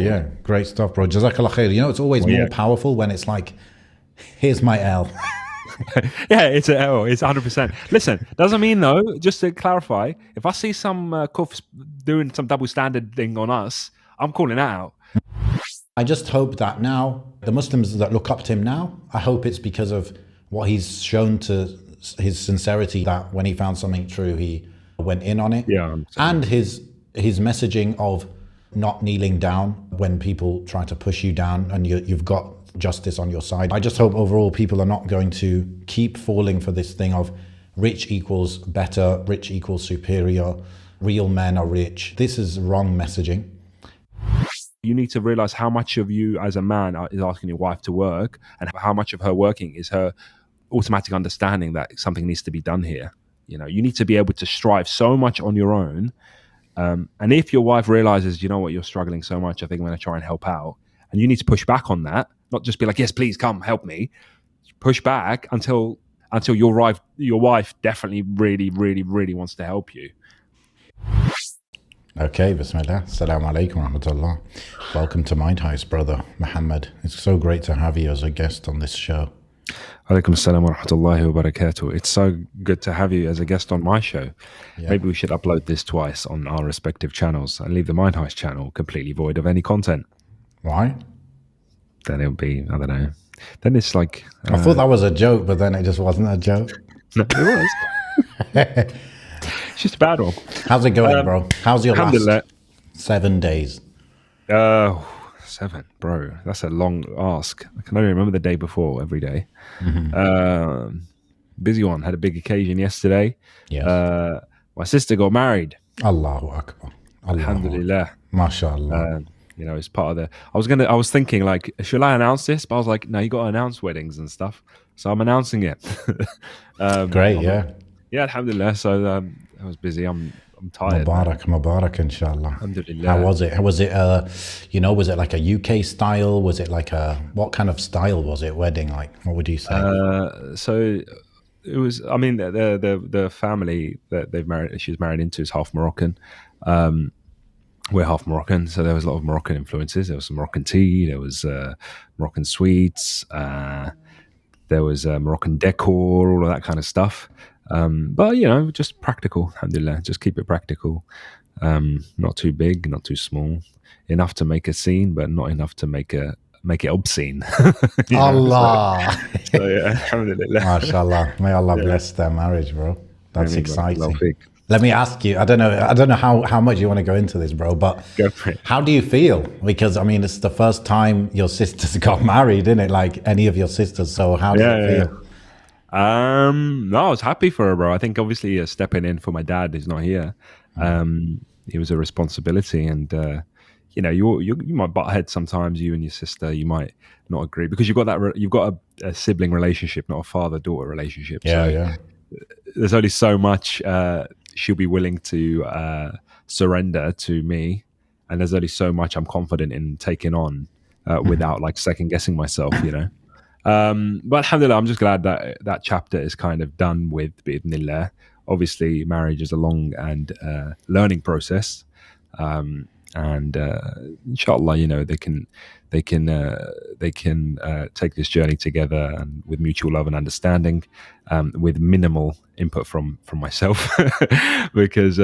Yeah, great stuff, bro. Jazakallah khair. You know, it's always more powerful when it's like, here's my L. Yeah, it's an L. It's 100%. Listen, doesn't mean though, just to clarify, if I see some kuffs doing some double standard thing on us, I'm calling that out. I just hope that now, the Muslims that look up to him now, I hope it's because of what he's shown to his sincerity, that when he found something true, he went in on it. Yeah, and his messaging of not kneeling down when people try to push you down and you've got justice on your side. I just hope overall people are not going to keep falling for this thing of rich equals better, rich equals superior, real men are rich. This is wrong messaging. You need to realize how much of you as a man is asking your wife to work, and how much of her working is her automatic understanding that something needs to be done here. You know, you need to be able to strive so much on your own. And if your wife realizes, you know what, you're struggling so much, I think I'm going to try and help out. And you need to push back on that, not just be like, yes, please come help me. Push back until your wife definitely really, really, really wants to help you. Okay, Bismillah. Assalamu alaikum wa rahmatullah. Welcome to Mind Heist, brother Muhammad. It's so great to have you as a guest on this show. Alaikum assalam wa rahmatullahi wa barakatuh. It's so good to have you as a guest on my show. Yeah. Maybe we should upload this twice on our respective channels and leave the Mind Heist channel completely void of any content. Why? Then it'll be, I don't know. Then it's like... I thought that was a joke, but then it just wasn't a joke. No, it was. It's just a bad one. How's it going, bro? How's your last 7 days? 7, bro. That's a long ask. I can only remember the day before every day. Mm-hmm. Busy one. Had a big occasion yesterday. Yes. My sister got married. Allahu Akbar. Alhamdulillah. MashaAllah. You know, it's part of the... I was thinking, like, should I announce this? But I was like, no, you got to announce weddings and stuff. So I'm announcing it. Great, yeah. Yeah, alhamdulillah. So I was busy. I'm tired. Mubarak, inshallah. Alhamdulillah. How was it? Was it, was it like a UK style? Was it like what kind of style was it, wedding? Like, what would you say? So it was, I mean, the family that she's married into is half Moroccan. We're half Moroccan, so there was a lot of Moroccan influences. There was some Moroccan tea, there was Moroccan sweets, there was Moroccan decor, all of that kind of stuff. But, you know, just practical, alhamdulillah. Just keep it practical. Not too big, not too small. Enough to make a scene, but not enough to make it obscene. Allah. So, yeah, alhamdulillah. MashaAllah. May Allah bless their marriage, bro. That's exciting. Let me ask you, I don't know how much you want to go into this, bro, but go for it. How do you feel? Because, I mean, it's the first time your sisters got married, isn't it? Like any of your sisters. So how do you feel? No, I was happy for her, bro. I think obviously stepping in for my dad who's not here, it was a responsibility, and you know, you might butt heads sometimes. You and your sister, you might not agree because you've got a sibling relationship, not a father-daughter relationship. Yeah. There's only so much she'll be willing to surrender to me, and there's only so much I'm confident in taking on without like second guessing myself, you know. But alhamdulillah, I'm just glad that chapter is kind of done with, bi'idhnillah. Obviously, marriage is a long and learning process, and inshallah, you know, they can take this journey together and with mutual love and understanding, with minimal input from myself, because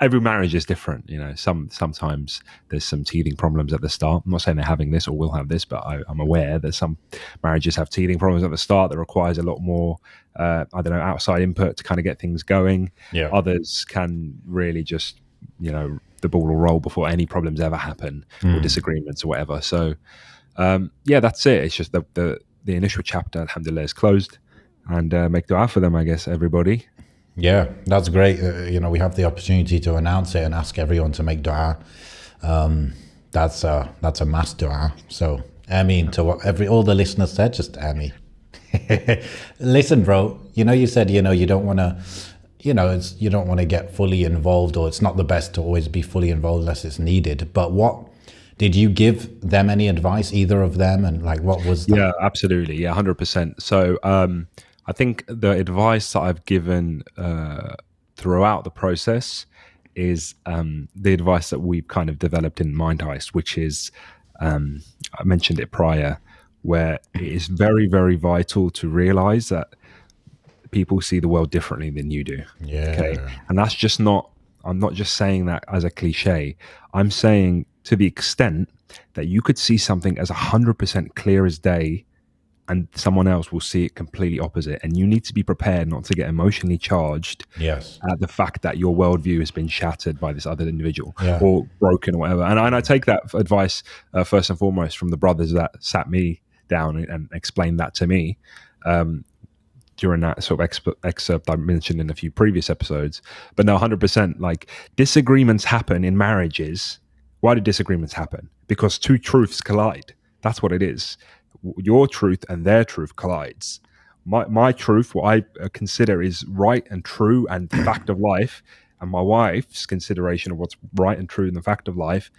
every marriage is different. You know, sometimes there's some teething problems at the start. I'm not saying they're having this or will have this, but I'm aware that some marriages have teething problems at the start that requires a lot more, outside input to kind of get things going. Yeah. Others can really just, you know, the ball will roll before any problems ever happen or disagreements or whatever. So, that's it. It's just the initial chapter, alhamdulillah, is closed, and make dua for them, I guess, everybody. Yeah, that's great. You know, we have the opportunity to announce it and ask everyone to make dua. That's a mass dua. So, Ameen to what all the listeners said, just Ameen. Listen, bro, you know, you said, you know, you don't want to, you know, you don't want to get fully involved, or it's not the best to always be fully involved unless it's needed. But what did you give them any advice, either of them? And like, what was that? Yeah, absolutely. Yeah, 100%. So, I think the advice that I've given throughout the process is the advice that we've kind of developed in Mind Heist, which is, I mentioned it prior, where it is very, very vital to realize that people see the world differently than you do. Yeah. Okay. And that's just not, I'm not just saying that as a cliche. I'm saying to the extent that you could see something as 100% clear as day and someone else will see it completely opposite. And you need to be prepared not to get emotionally charged at the fact that your worldview has been shattered by this other individual or broken or whatever. And I take that advice first and foremost from the brothers that sat me down and explained that to me during that sort of excerpt I mentioned in a few previous episodes. But no, 100%, like, disagreements happen in marriages. Why do disagreements happen? Because two truths collide. That's what it is. Your truth and their truth collides. My truth, what I consider is right and true and fact of life, and my wife's consideration of what's right and true and the fact of life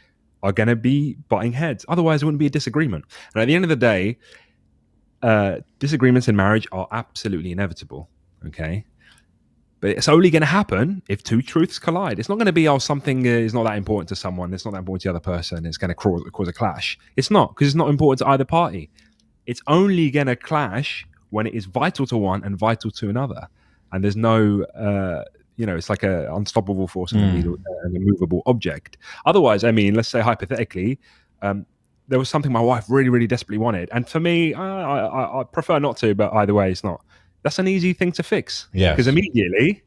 are going to be butting heads. Otherwise, it wouldn't be a disagreement. And at the end of the day, disagreements in marriage are absolutely inevitable. Okay. But it's only going to happen if two truths collide. It's not going to be, something is not that important to someone. It's not that important to the other person. It's going to cause a clash. It's not, because it's not important to either party. It's only going to clash when it is vital to one and vital to another. And there's no, it's like an unstoppable force and an immovable object. Otherwise, I mean, let's say hypothetically, there was something my wife really, really desperately wanted. And for me, I prefer not to, but either way, it's not. That's an easy thing to fix. Yeah. Because immediately,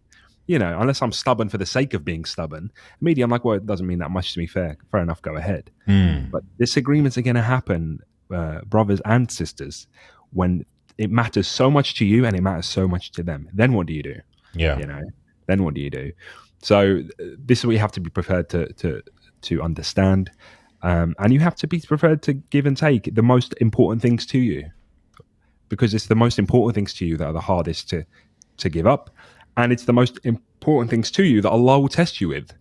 unless I'm stubborn for the sake of being stubborn, immediately I'm like, well, it doesn't mean that much to me. Fair enough, go ahead. But disagreements are going to happen, brothers and sisters, when it matters so much to you and it matters so much to them. Then what do you do? Yeah. Then what do you do? So this is what you have to be prepared to understand. And you have to be prepared to give and take the most important things to you, because it's the most important things to you that are the hardest to give up. And it's the most important things to you that Allah will test you with.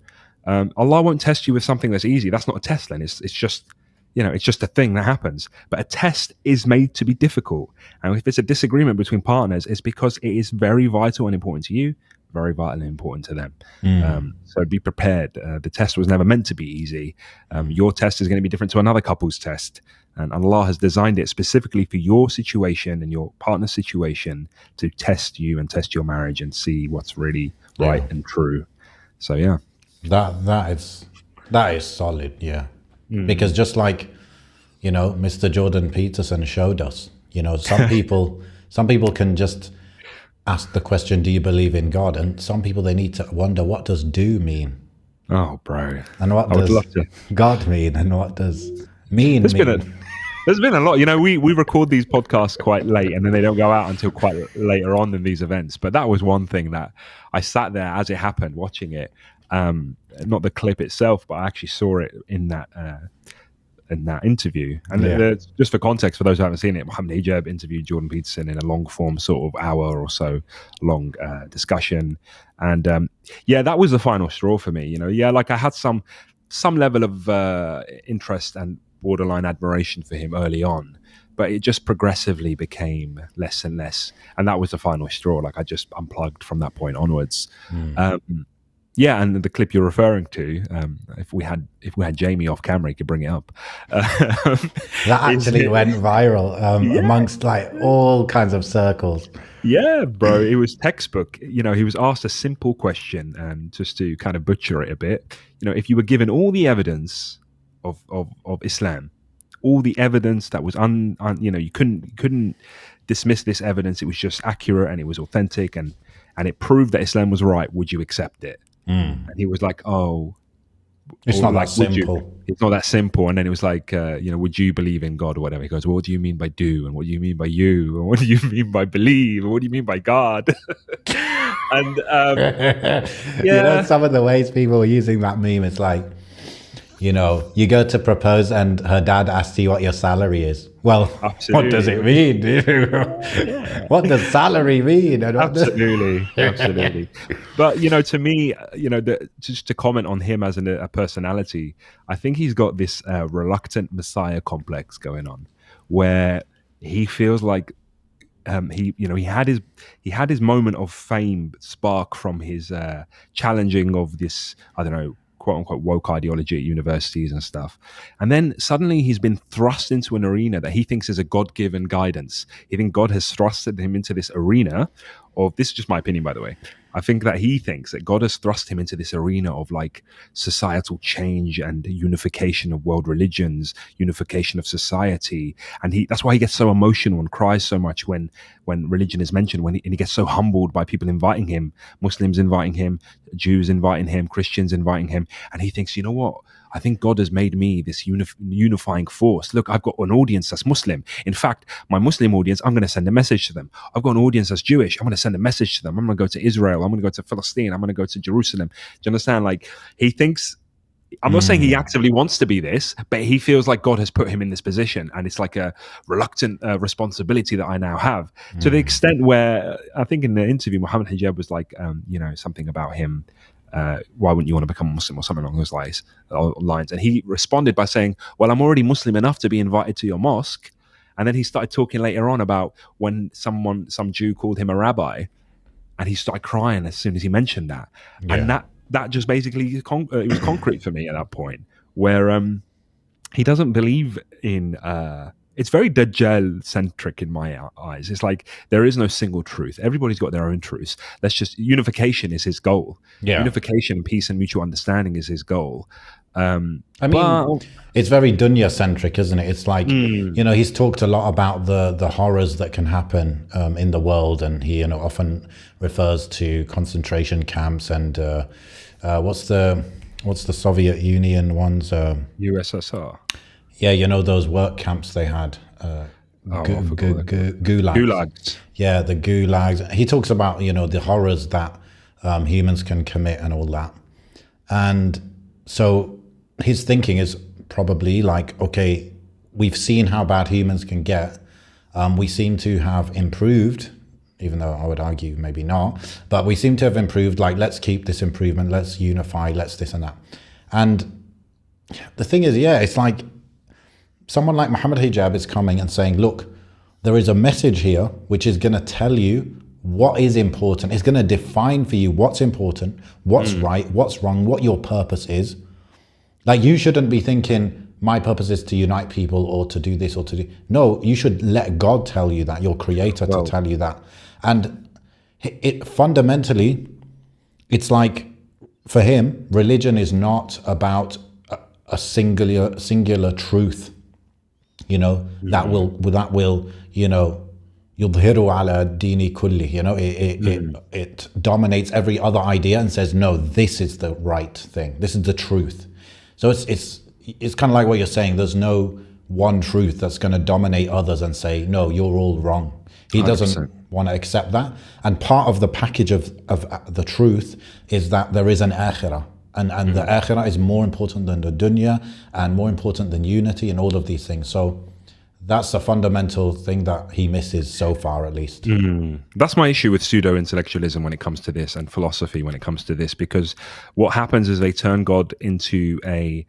Allah won't test you with something that's easy. That's not a test then. It's just, it's just a thing that happens. But a test is made to be difficult. And if it's a disagreement between partners, it's because it is very vital and important to you, very vital and important to them. So be prepared. The test was never meant to be easy. Your test is going to be different to another couple's test. And Allah has designed it specifically for your situation and your partner's situation to test you and test your marriage and see what's really right and true. So, yeah. That is solid, yeah. Because just like, Mr. Jordan Peterson showed us, some people can just ask the question, do you believe in God? And some people, they need to wonder, what does do mean? Oh, bro. And what does God mean? And what does mean? There's been a lot. We record these podcasts quite late, and then they don't go out until quite later on in these events. But that was one thing that I sat there as it happened, watching it. Not the clip itself, but I actually saw it in that interview. And just for context, for those who haven't seen it, Mohammed Hijab interviewed Jordan Peterson in a long form, sort of hour or so long discussion. And that was the final straw for me. Like I had some level of interest and borderline admiration for him early on, but it just progressively became less and less. And that was the final straw. Like I just unplugged from that point onwards. And the clip you're referring to, if we had Jamie off camera, he could bring it up. That actually went viral amongst like all kinds of circles. Yeah, bro, it was textbook. He was asked a simple question, and just to kind of butcher it a bit, if you were given all the evidence of Islam, all the evidence that was you couldn't dismiss this evidence. It was just accurate and it was authentic and it proved that Islam was right. Would you accept it? And he was like, "Oh, it's not that simple. It's not that simple." And then it was like, would you believe in God or whatever? He goes, well, what do you mean by do? And what do you mean by you? And what do you mean by believe? And what do you mean by God? And some of the ways people are using that meme, it's like, you go to propose and her dad asks you what your salary is. Well, absolutely. What does it mean? What does salary mean? Absolutely. But, to me, just to comment on him as a personality, I think he's got this reluctant Messiah complex going on where he feels like he had his moment of fame spark from his challenging of this, I don't know, quote unquote woke ideology at universities and stuff. And then suddenly he's been thrust into an arena that he thinks is a God-given guidance. He thinks God has thrusted him into this arena of, this is just my opinion, by the way. I think that he thinks that God has thrust him into this arena of like societal change and unification of world religions, unification of society. And that's why he gets so emotional and cries so much when religion is mentioned, and he gets so humbled by people inviting him, Muslims inviting him, Jews inviting him, Christians inviting him. And he thinks, you know what? I think God has made me this unifying force. Look, I've got an audience that's Muslim. In fact, my Muslim audience, I'm going to send a message to them. I've got an audience that's Jewish. I'm going to send a message to them. I'm going to go to Israel. I'm going to go to Palestine. I'm going to go to Jerusalem. Do you understand? Like, he thinks, I'm not saying he actively wants to be this, but he feels like God has put him in this position. And it's like a reluctant responsibility that I now have, to the extent where I think in the interview, Muhammad Hijab was like, something about him. Why wouldn't you want to become a Muslim or something along those lines? And he responded by saying, well, I'm already Muslim enough to be invited to your mosque. And then he started talking later on about when some Jew called him a rabbi, and he started crying as soon as he mentioned that. Yeah. And that just basically, it was concrete for me at that point, where he doesn't believe in... it's very Dajjal-centric in my eyes. It's like there is no single truth. Everybody's got their own truths. Unification is his goal. Yeah. Unification, peace, and mutual understanding is his goal. It's very dunya-centric, isn't it? It's like, he's talked a lot about the horrors that can happen in the world, and he often refers to concentration camps and what's the Soviet Union ones? USSR. Yeah, those work camps they had. Gulags. Yeah, the gulags. He talks about, the horrors that humans can commit and all that. And so his thinking is probably like, okay, we've seen how bad humans can get. We seem to have improved, even though I would argue maybe not, but we seem to have improved. Like, let's keep this improvement. Let's unify. Let's this and that. And the thing is, it's like, someone like Muhammad Hijab is coming and saying, look, there is a message here which is going to tell you what is important. It's going to define for you what's important, what's right, what's wrong, what your purpose is. Like, you shouldn't be thinking, my purpose is to unite people or to do this or to do... No, you should let God tell you that, your creator to tell you that. And it fundamentally, it's like, for him, religion is not about a singular truth. That will yudhiru ala dini kulli, it dominates every other idea and says, no, this is the right thing. This is the truth. So it's kind of like what you're saying. There's no one truth that's going to dominate others and say, no, you're all wrong. He doesn't 100%. Want to accept that. And part of the package of the truth is that there is an akhirah. And the akhirah is more important than the dunya and more important than unity and all of these things. So that's a fundamental thing that he misses so far, at least. That's my issue with pseudo-intellectualism when it comes to this, and philosophy when it comes to this, because what happens is they turn God into an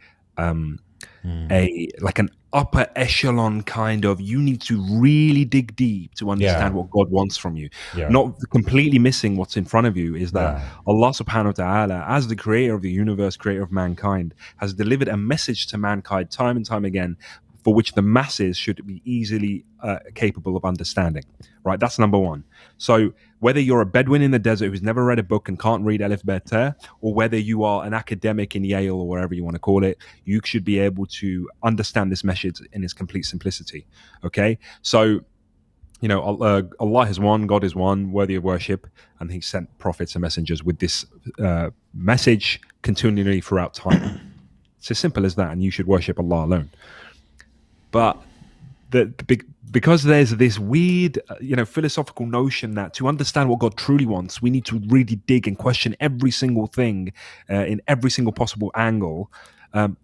upper echelon kind of, you need to really dig deep to understand what God wants from you. Not completely missing what's in front of you is that Allah subhanahu wa ta'ala, as the creator of the universe, creator of mankind, has delivered a message to mankind time and time again, for which the masses should be easily capable of understanding, right? That's number one. So whether you're a Bedouin in the desert who's never read a book and can't read Alif Beta, or whether you are an academic in Yale or wherever you want to call it, you should be able to understand this message in its complete simplicity, okay? So, Allah is one, God is one, worthy of worship, and he sent prophets and messengers with this message continually throughout time. It's as simple as that, and you should worship Allah alone. But because there's this weird, philosophical notion that to understand what God truly wants, we need to really dig and question every single thing in every single possible angle,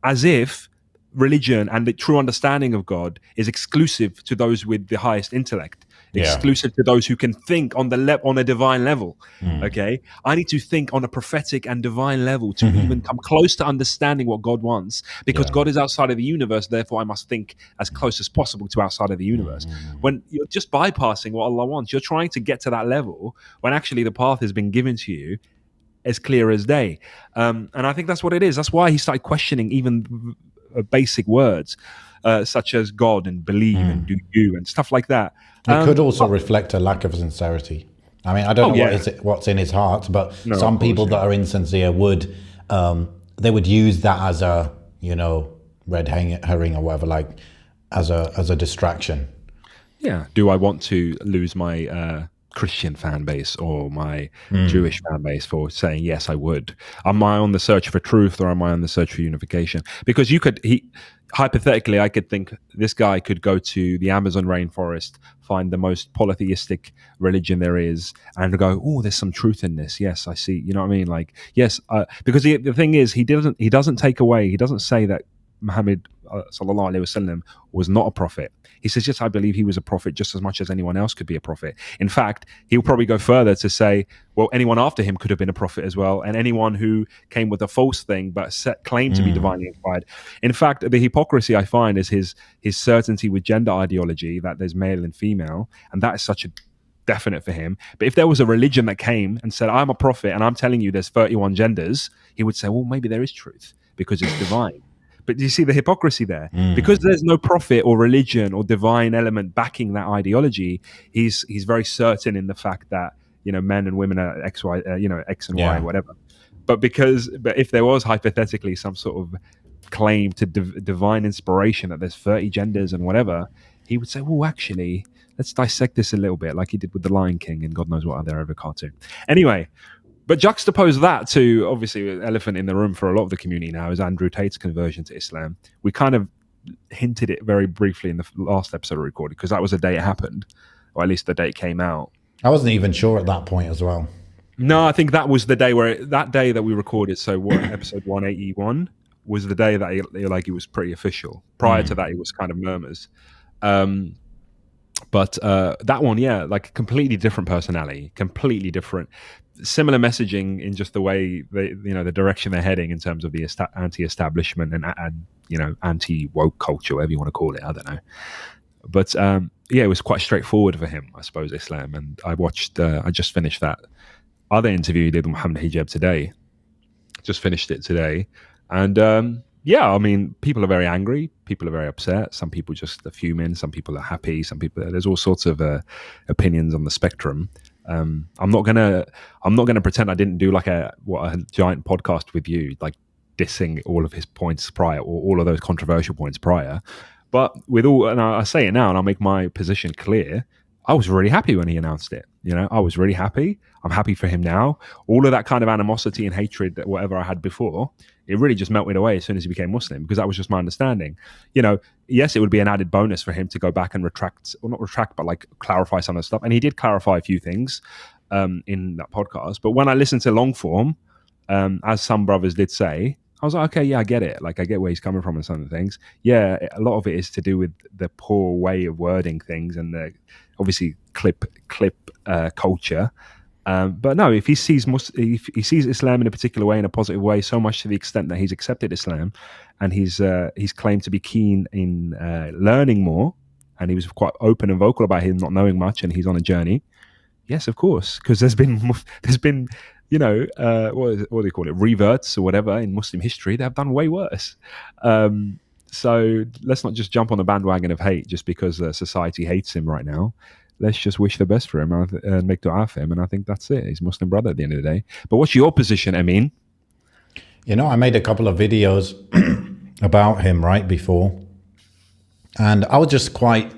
as if religion and the true understanding of God is exclusive to those with the highest intellect. Yeah. exclusive to those who can think on on a divine level. Okay, I need to think on a prophetic and divine level to even come close to understanding what God wants, because Yeah. God is outside of the universe. Therefore, I must think as close as possible to outside of the universe. When you're just bypassing what Allah wants, you're trying to get to that level when actually the path has been given to you as clear as day. And I think that's what it is. That's why he started questioning even basic words such as God and believe and do you and stuff like that. It could also reflect a lack of sincerity. I mean, I don't know what's in his heart, but No, some of course, people that are insincere would they would use that as a red herring or whatever, like as a distraction. Yeah. Do I want to lose my Christian fan base or my Jewish fan base for saying yes, I would? Am I on the search for truth, or am I on the search for unification? Because hypothetically, I could think this guy could go to the Amazon rainforest, find the most polytheistic religion there is, and go, oh, there's some truth in this. Yes, I see. You know what I mean? Like, yes, because the thing is, he doesn't take away. He doesn't say that Muhammad sallallahu alaihi wasallam was not a prophet. He says, yes, I believe he was a prophet just as much as anyone else could be a prophet. In fact, he'll probably go further to say, well, anyone after him could have been a prophet as well, and anyone who came with a false thing but claimed to be divinely inspired. In fact, the hypocrisy I find is his certainty with gender ideology, that there's male and female, and that is such a definite for him. But if there was a religion that came and said, I'm a prophet and I'm telling you there's 31 genders, he would say, well, maybe there is truth because it's divine. But do you see the hypocrisy there? Because there's no prophet or religion or divine element backing that ideology, he's very certain in the fact that, men and women are X, Y, X and Y, whatever. But if there was hypothetically some sort of claim to divine inspiration that there's 30 genders and whatever, he would say, well, actually, let's dissect this a little bit, like he did with The Lion King and God knows what other cartoon. Anyway, but juxtapose that to, obviously, an elephant in the room for a lot of the community now is Andrew Tate's conversion to Islam. We kind of hinted it very briefly in the last episode we recorded, because that was the day it happened, or at least the day it came out. I wasn't even sure at that point as well. No, I think that was the day that day that we recorded. So episode 181 was the day that it was pretty official. Prior to that, it was kind of murmurs. But that one, like completely different personality, completely different. Similar messaging in just the way the direction they're heading in terms of the anti-establishment and anti-woke culture, whatever you want to call it. I don't know, but it was quite straightforward for him, I suppose, Islam. And I just finished that other interview he did with Muhammad Hijab today. Just finished it today, and I mean, people are very angry. People are very upset. Some people just are fuming. Some people are happy. Some people, there's all sorts of opinions on the spectrum. I'm not gonna pretend I didn't do like a giant podcast with you, like dissing all of his points prior, or all of those controversial points prior. But and I say it now, and I'll make my position clear. I was really happy when he announced it. I was really happy. I'm happy for him now. All of that kind of animosity and hatred, whatever I had before, it really just melted away as soon as he became Muslim, because that was just my understanding. Yes, it would be an added bonus for him to go back and but like clarify some of the stuff. And he did clarify a few things in that podcast. But when I listened to long form, as some brothers did say, I was like, okay, yeah, I get it. Like, I get where he's coming from and some of the things. Yeah, a lot of it is to do with the poor way of wording things and the obviously clip culture. But no, if he sees Islam in a particular way, in a positive way, so much to the extent that he's accepted Islam, and he's claimed to be keen in learning more, and he was quite open and vocal about him not knowing much, and he's on a journey. Yes, of course, because there's been what do you call it, reverts or whatever in Muslim history. They have done way worse. So let's not just jump on the bandwagon of hate just because society hates him right now. Let's just wish the best for him and make dua for him. And I think that's it. He's a Muslim brother at the end of the day. But what's your position, Amin? I made a couple of videos about him right before. And I was just quite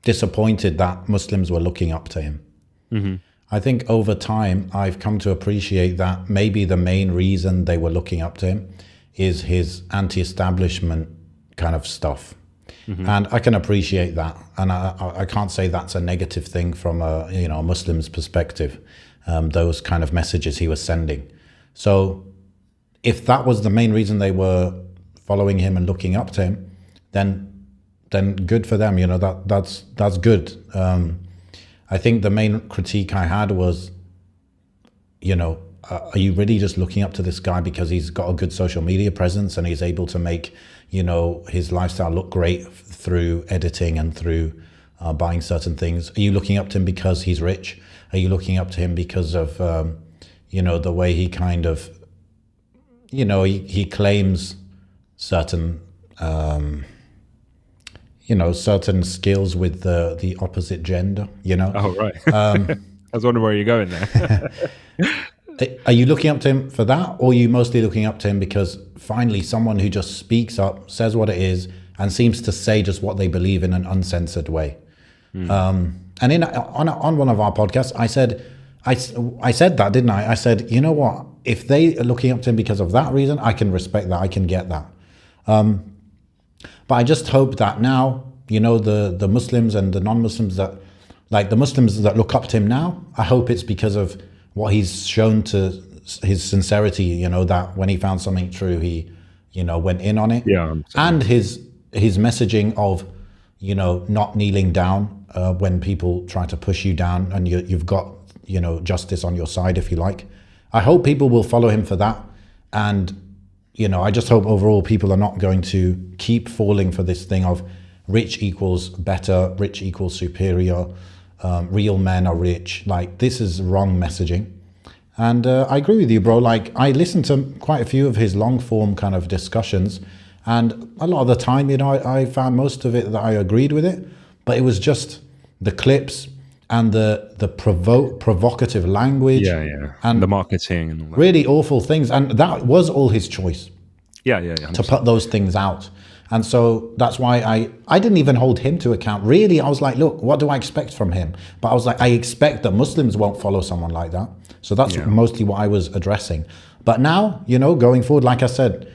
disappointed that Muslims were looking up to him. Mm-hmm. I think over time, I've come to appreciate that maybe the main reason they were looking up to him is his anti-establishment kind of stuff. Mm-hmm. And I can appreciate that. And I can't say that's a negative thing from a Muslim's perspective, those kind of messages he was sending. So if that was the main reason they were following him and looking up to him, then good for them. That's good. I think the main critique I had was, you know, are you really just looking up to this guy because he's got a good social media presence and he's able to make, you know, his lifestyle look great through editing and through buying certain things? Are you looking up to him because he's rich? Are you looking up to him because of, you know, the way he kind of, you know, he claims certain, you know, certain skills with the opposite gender, you know? Oh, right. I was wondering where you're going there. Are you looking up to him for that, or are you mostly looking up to him because finally someone who just speaks up, says what it is, and seems to say just what they believe in an uncensored way? And on one of our podcasts, I said that, didn't I? I said, you know what? If they are looking up to him because of that reason, I can respect that. I can get that. But I just hope that now, you know, the Muslims and the non-Muslims that, like the Muslims that look up to him now, I hope it's because of what he's shown to his sincerity, you know, that when he found something true, he, you know, went in on it. Yeah. And his messaging of, you know, not kneeling down when people try to push you down, and you've got, you know, justice on your side, if you like. I hope people will follow him for that. And, you know, I just hope overall people are not going to keep falling for this thing of rich equals better, rich equals superior, real men are rich. Like, this is wrong messaging. And I agree with you, bro. Like, I listened to quite a few of his long form kind of discussions, and a lot of the time, you know, I found most of it that I agreed with it, but it was just the clips and the provocative language, and the marketing and all that. Really awful things. And that was all his choice. Yeah. To put those things out. And so that's why I didn't even hold him to account. Really, I was like, look, what do I expect from him? But I was like, I expect that Muslims won't follow someone like that. So that's mostly what I was addressing. But now, you know, going forward, like I said,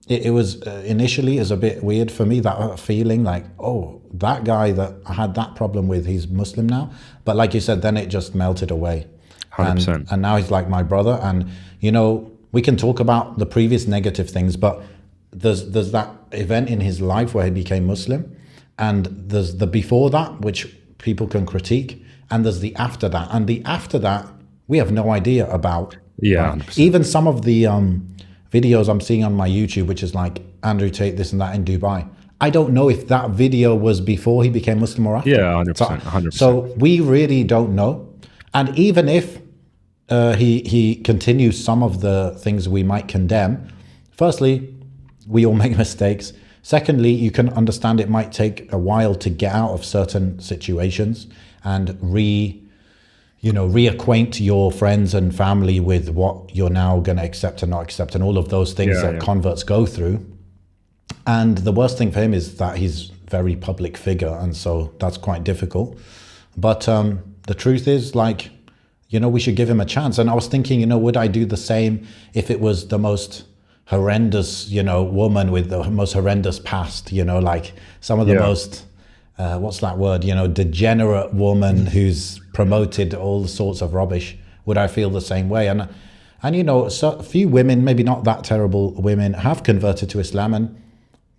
it was initially is a bit weird for me, that feeling like, oh, that guy that I had that problem with, he's Muslim now. But like you said, then it just melted away. 100%. And now he's like my brother. And, you know, we can talk about the previous negative things, but there's that event in his life where he became Muslim, and there's the before that, which people can critique, and there's the after that. And the after that, we have no idea about. Yeah. Even some of the videos I'm seeing on my YouTube, which is like Andrew Tate, this and that in Dubai, I don't know if that video was before he became Muslim or after. Yeah, 100%. So we really don't know. And even if he continues some of the things we might condemn, firstly, we all make mistakes. Secondly, you can understand it might take a while to get out of certain situations and reacquaint your friends and family with what you're now going to accept and not accept, and all of those things that converts go through. And the worst thing for him is that he's very public figure, and so that's quite difficult. But the truth is, like, you know, we should give him a chance. And I was thinking, you know, would I do the same if it was the most horrendous, you know, woman with the most horrendous past, you know, like some of the most what's that word, you know, degenerate woman who's promoted all sorts of rubbish? Would I feel the same way? And you know, so a few women, maybe not that terrible women, have converted to Islam, and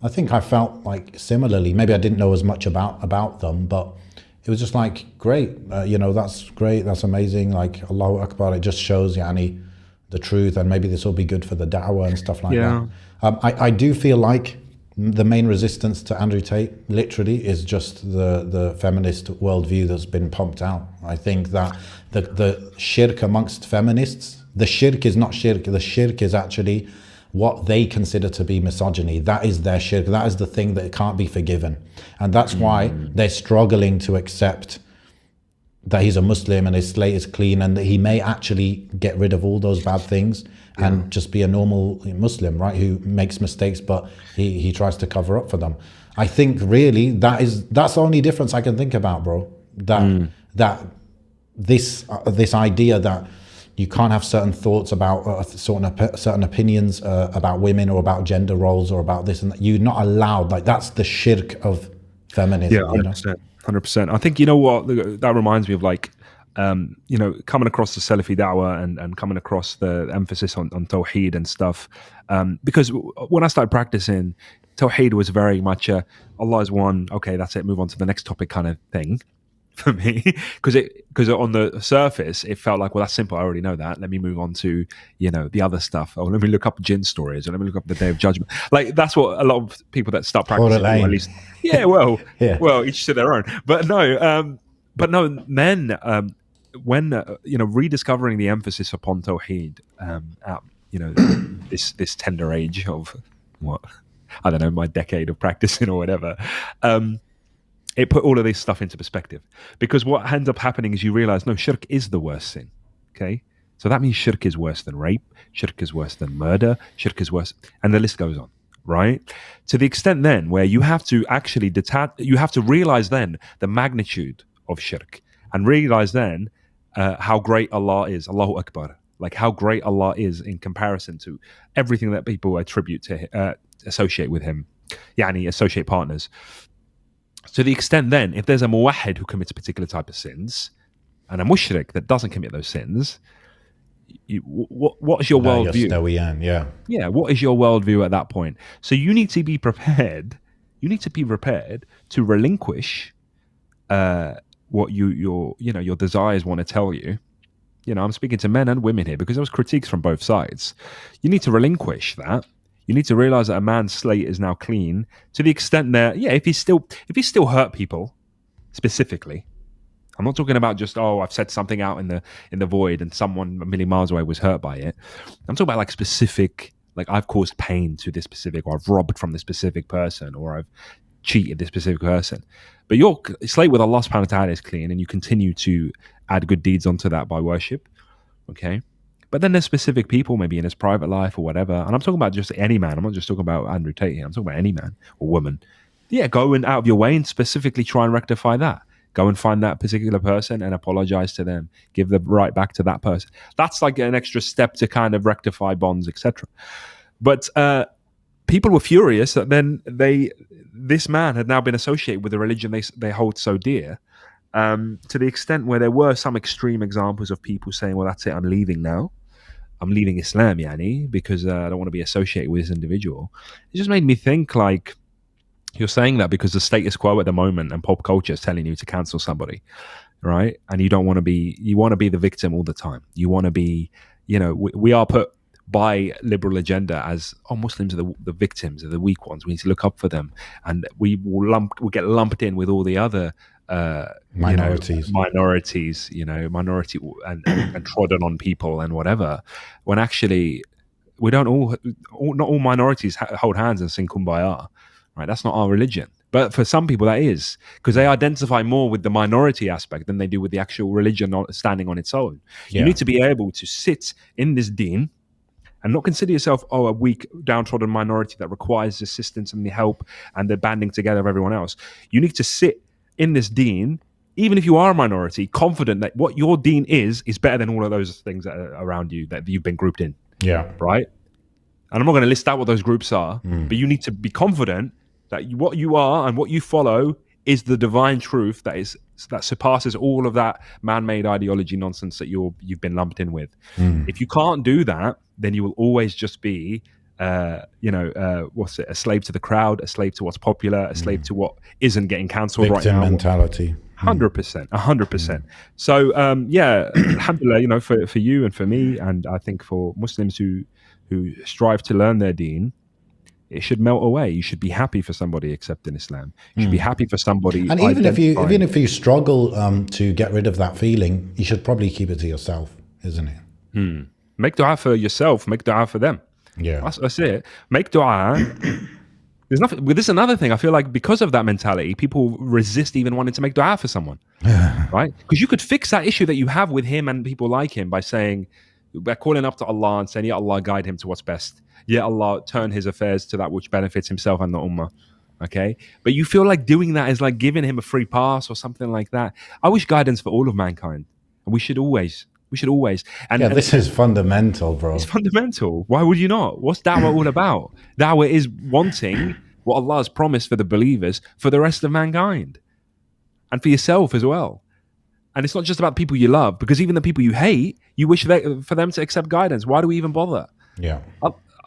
I think I felt like similarly. Maybe I didn't know as much about them, but it was just like, great, you know, that's great, that's amazing, like Allahu Akbar. It just shows Yani the truth, and maybe this will be good for the da'wah and stuff like that. I do feel like the main resistance to Andrew Tate literally is just the feminist worldview that's been pumped out. I think that the shirk amongst feminists, the shirk is not shirk, the shirk is actually what they consider to be misogyny. That is their shirk, that is the thing that can't be forgiven. And that's why they're struggling to accept that he's a Muslim and his slate is clean, and that he may actually get rid of all those bad things and just be a normal Muslim, right, who makes mistakes, but he tries to cover up for them. I think really that's the only difference I can think about, bro. That this idea that you can't have certain thoughts about certain opinions about women or about gender roles or about this and that. You're not allowed. Like, that's the shirk of feminism. Yeah, 100%. 100%. I think, you know what, that reminds me of, like, you know, coming across the Salafi da'wah and coming across the emphasis on Tawheed and stuff. Because when I started practicing, Tawheed was very much Allah is one, okay, that's it, move on to the next topic kind of thing. for me, because on the surface it felt like, well, that's simple. I already know that. Let me move on to the other stuff. Or let me look up jinn stories, or let me look up the Day of Judgment. Like that's what a lot of people that start practicing do, at least. Yeah, well, yeah. Well, each to their own. But no, then when rediscovering the emphasis upon Tawheed at this tender age of what I don't know, my decade of practicing or whatever. It put all of this stuff into perspective, because what ends up happening is you realize, no, shirk is the worst sin. Okay, so that means shirk is worse than rape, shirk is worse than murder, shirk is worse, and the list goes on, right? To the extent then where you have to actually you have to realize then the magnitude of shirk, and realize then how great Allah is, Allahu Akbar, like how great Allah is in comparison to everything that people attribute to associate with him, associate partners. To the extent then, if there's a muwahhid who commits a particular type of sins, and a mushrik that doesn't commit those sins, what is your worldview? Yeah, what is your worldview at that point? So you need to be prepared. You need to be prepared to relinquish what your desires want to tell you. I'm speaking to men and women here because there was critiques from both sides. You need to relinquish that. You need to realize that a man's slate is now clean to the extent that, if he still hurt people specifically. I'm not talking about just, I've said something out in the void and someone a million miles away was hurt by it. I'm talking about like specific, like I've caused pain to this specific, or I've robbed from this specific person, or I've cheated this specific person. But your slate with Allah subhanahu wa ta'ala is clean, and you continue to add good deeds onto that by worship. Okay. But then there's specific people, maybe in his private life or whatever. And I'm talking about just any man. I'm not just talking about Andrew Tate here. I'm talking about any man or woman. Yeah, go out of your way and specifically try and rectify that. Go and find that particular person and apologize to them. Give the right back to that person. That's like an extra step to kind of rectify bonds, etc. But people were furious that then this man had now been associated with a religion they hold so dear, to the extent where there were some extreme examples of people saying, well, that's it, I'm leaving now. I'm leaving Islam, because I don't want to be associated with this individual. It just made me think, like, you're saying that because the status quo at the moment and pop culture is telling you to cancel somebody, right? And you want to be the victim all the time. You want to be, we are put by liberal agenda as, Muslims are the victims, are the weak ones. We need to look up for them, and we get lumped in with all the other minorities, minority and trodden on people and whatever. When actually, we don't not all minorities hold hands and sing Kumbaya, right? That's not our religion. But for some people, that is, because they identify more with the minority aspect than they do with the actual religion standing on its own. Yeah. You need to be able to sit in this deen and not consider yourself, a weak, downtrodden minority that requires assistance and the help and the banding together of everyone else. You need to sit in this deen, even if you are a minority, confident that what your deen is better than all of those things that are around you that you've been grouped in. Yeah. Right? And I'm not going to list out what those groups are, but you need to be confident that what you are and what you follow is the divine truth that surpasses all of that man-made ideology nonsense that you've been lumped in with. If you can't do that, then you will always just be a slave to the crowd, a slave to what's popular, a slave to what isn't getting cancelled right now. Victim mentality. 100%. So alhamdulillah, for you and for me, and I think for Muslims who strive to learn their deen, it should melt away. You should be happy for somebody accepting Islam. You should be happy for somebody. And even if you struggle to get rid of that feeling, you should probably keep it to yourself, isn't it? Make dua for yourself. Make dua for them. Yeah, that's it. Make dua. There's nothing. This is another thing. I feel like because of that mentality, people resist even wanting to make dua for someone, right? Because you could fix that issue that you have with him and people like him by calling up to Allah and saying, "Ya Allah, guide him to what's best. Ya Allah, turn his affairs to that which benefits himself and the ummah." Okay, but you feel like doing that is like giving him a free pass or something like that. I wish guidance for all of mankind, and we should always. And this is fundamental, bro. It's fundamental. Why would you not? What's da'wah all about? Da'wah is wanting what Allah has promised for the believers for the rest of mankind, and for yourself as well. And it's not just about people you love, because even the people you hate, you wish for them to accept guidance. Why do we even bother? Yeah.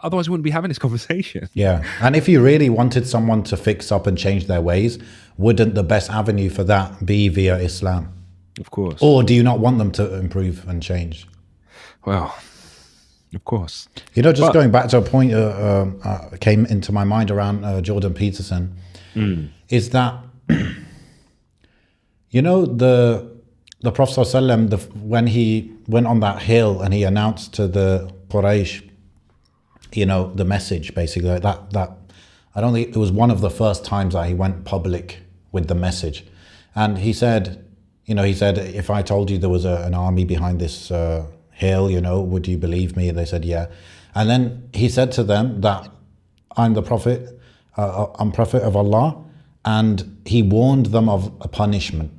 Otherwise, we wouldn't be having this conversation. Yeah. And if you really wanted someone to fix up and change their ways, wouldn't the best avenue for that be via Islam? Of course. Or do you not want them to improve and change? Well, of course. You know, just But- going back to a point came into my mind around Jordan Peterson, is that, you know, the Prophet ﷺ, when he went on that hill and he announced to the Quraysh, you know, the message, basically, like that I don't think it was one of the first times that he went public with the message. And he said, if I told you there was an army behind this hill, you know, would you believe me? And they said, yeah. And then he said to them that I'm the prophet, I'm prophet of Allah. And he warned them of a punishment.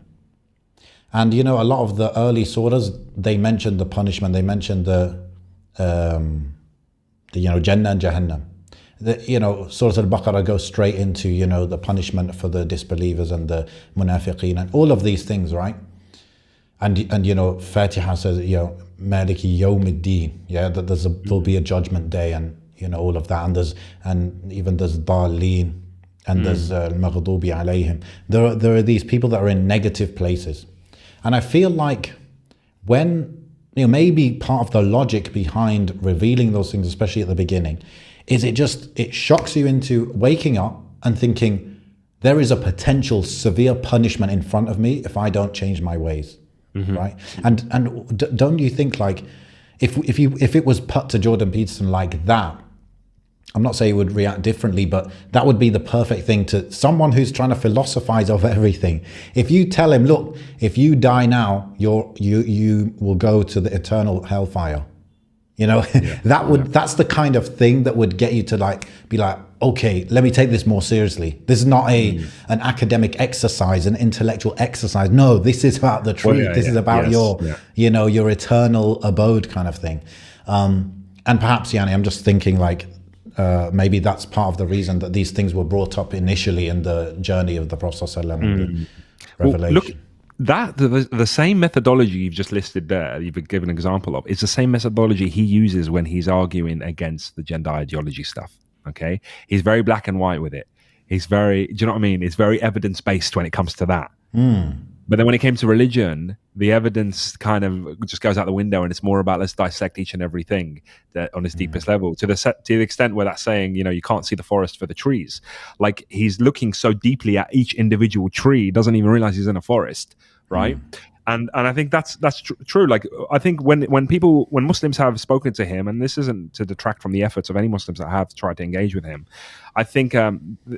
And, you know, a lot of the early surahs, they mentioned the punishment. They mentioned the Jannah and Jahannam. Surah Al-Baqarah goes straight into, you know, the punishment for the disbelievers and the munafiqeen and all of these things, right? And you know, Fatiha says, you know, Maliki Yawmiddin, yeah, that there'll be a judgment day, and you know, all of that, and even there's Dalleen, and there's Al-Maghdubi alayhim. There are these people that are in negative places, and I feel like when, you know, maybe part of the logic behind revealing those things, especially at the beginning, is it shocks you into waking up and thinking there is a potential severe punishment in front of me if I don't change my ways, right? And don't you think, like, if it was put to Jordan Peterson like that, I'm not saying he would react differently, but that would be the perfect thing to someone who's trying to philosophize over everything. If you tell him, look, if you die now, you will go to the eternal hellfire. You know, that's the kind of thing that would get you to be like, okay, let me take this more seriously. This is not an academic exercise, an intellectual exercise. No, this is about the truth. This is about your eternal abode kind of thing. And perhaps, Yanni, I'm just thinking maybe that's part of the reason that these things were brought up initially in the journey of the Prophet ﷺ and the revelation. Well, look, that the same methodology you've just listed there, you've given an example of, is the same methodology he uses when he's arguing against the gender ideology stuff. Okay, he's very black and white with it. He's very, do you know what I mean? It's very evidence based when it comes to that. But then when it came to religion, the evidence kind of just goes out the window, and it's more about let's dissect each and everything that on its deepest level, to the extent where that's saying, you know, you can't see the forest for the trees. Like, he's looking so deeply at each individual tree, doesn't even realize he's in a forest, right? And I think that's true. Like, I think when Muslims have spoken to him, and this isn't to detract from the efforts of any Muslims that have tried to engage with him, I think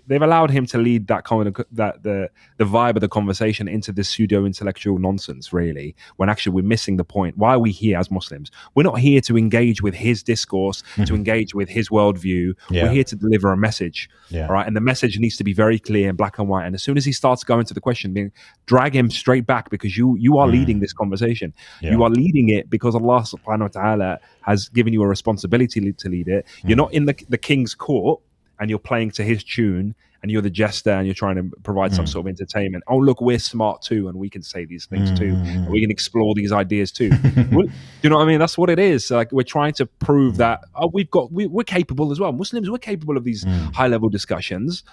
they've allowed him to lead that the vibe of the conversation into this pseudo intellectual nonsense, really, when actually we're missing the point. Why are we here as Muslims? We're not here to engage with his discourse, to engage with his worldview. We're here to deliver a message, right? And the message needs to be very clear and black and white. And as soon as he starts going to the question, drag him straight back, because you are leading this conversation. You are leading it because Allah subhanahu wa ta'ala has given you a responsibility to lead it. You're not in the king's court and you're playing to his tune and you're the jester and you're trying to provide some sort of entertainment. Oh, look, we're smart too, and we can say these things too, and we can explore these ideas too. Do you know what I mean? That's what it is. Like, we're trying to prove that we're capable as well. Muslims, we're capable of these high level discussions.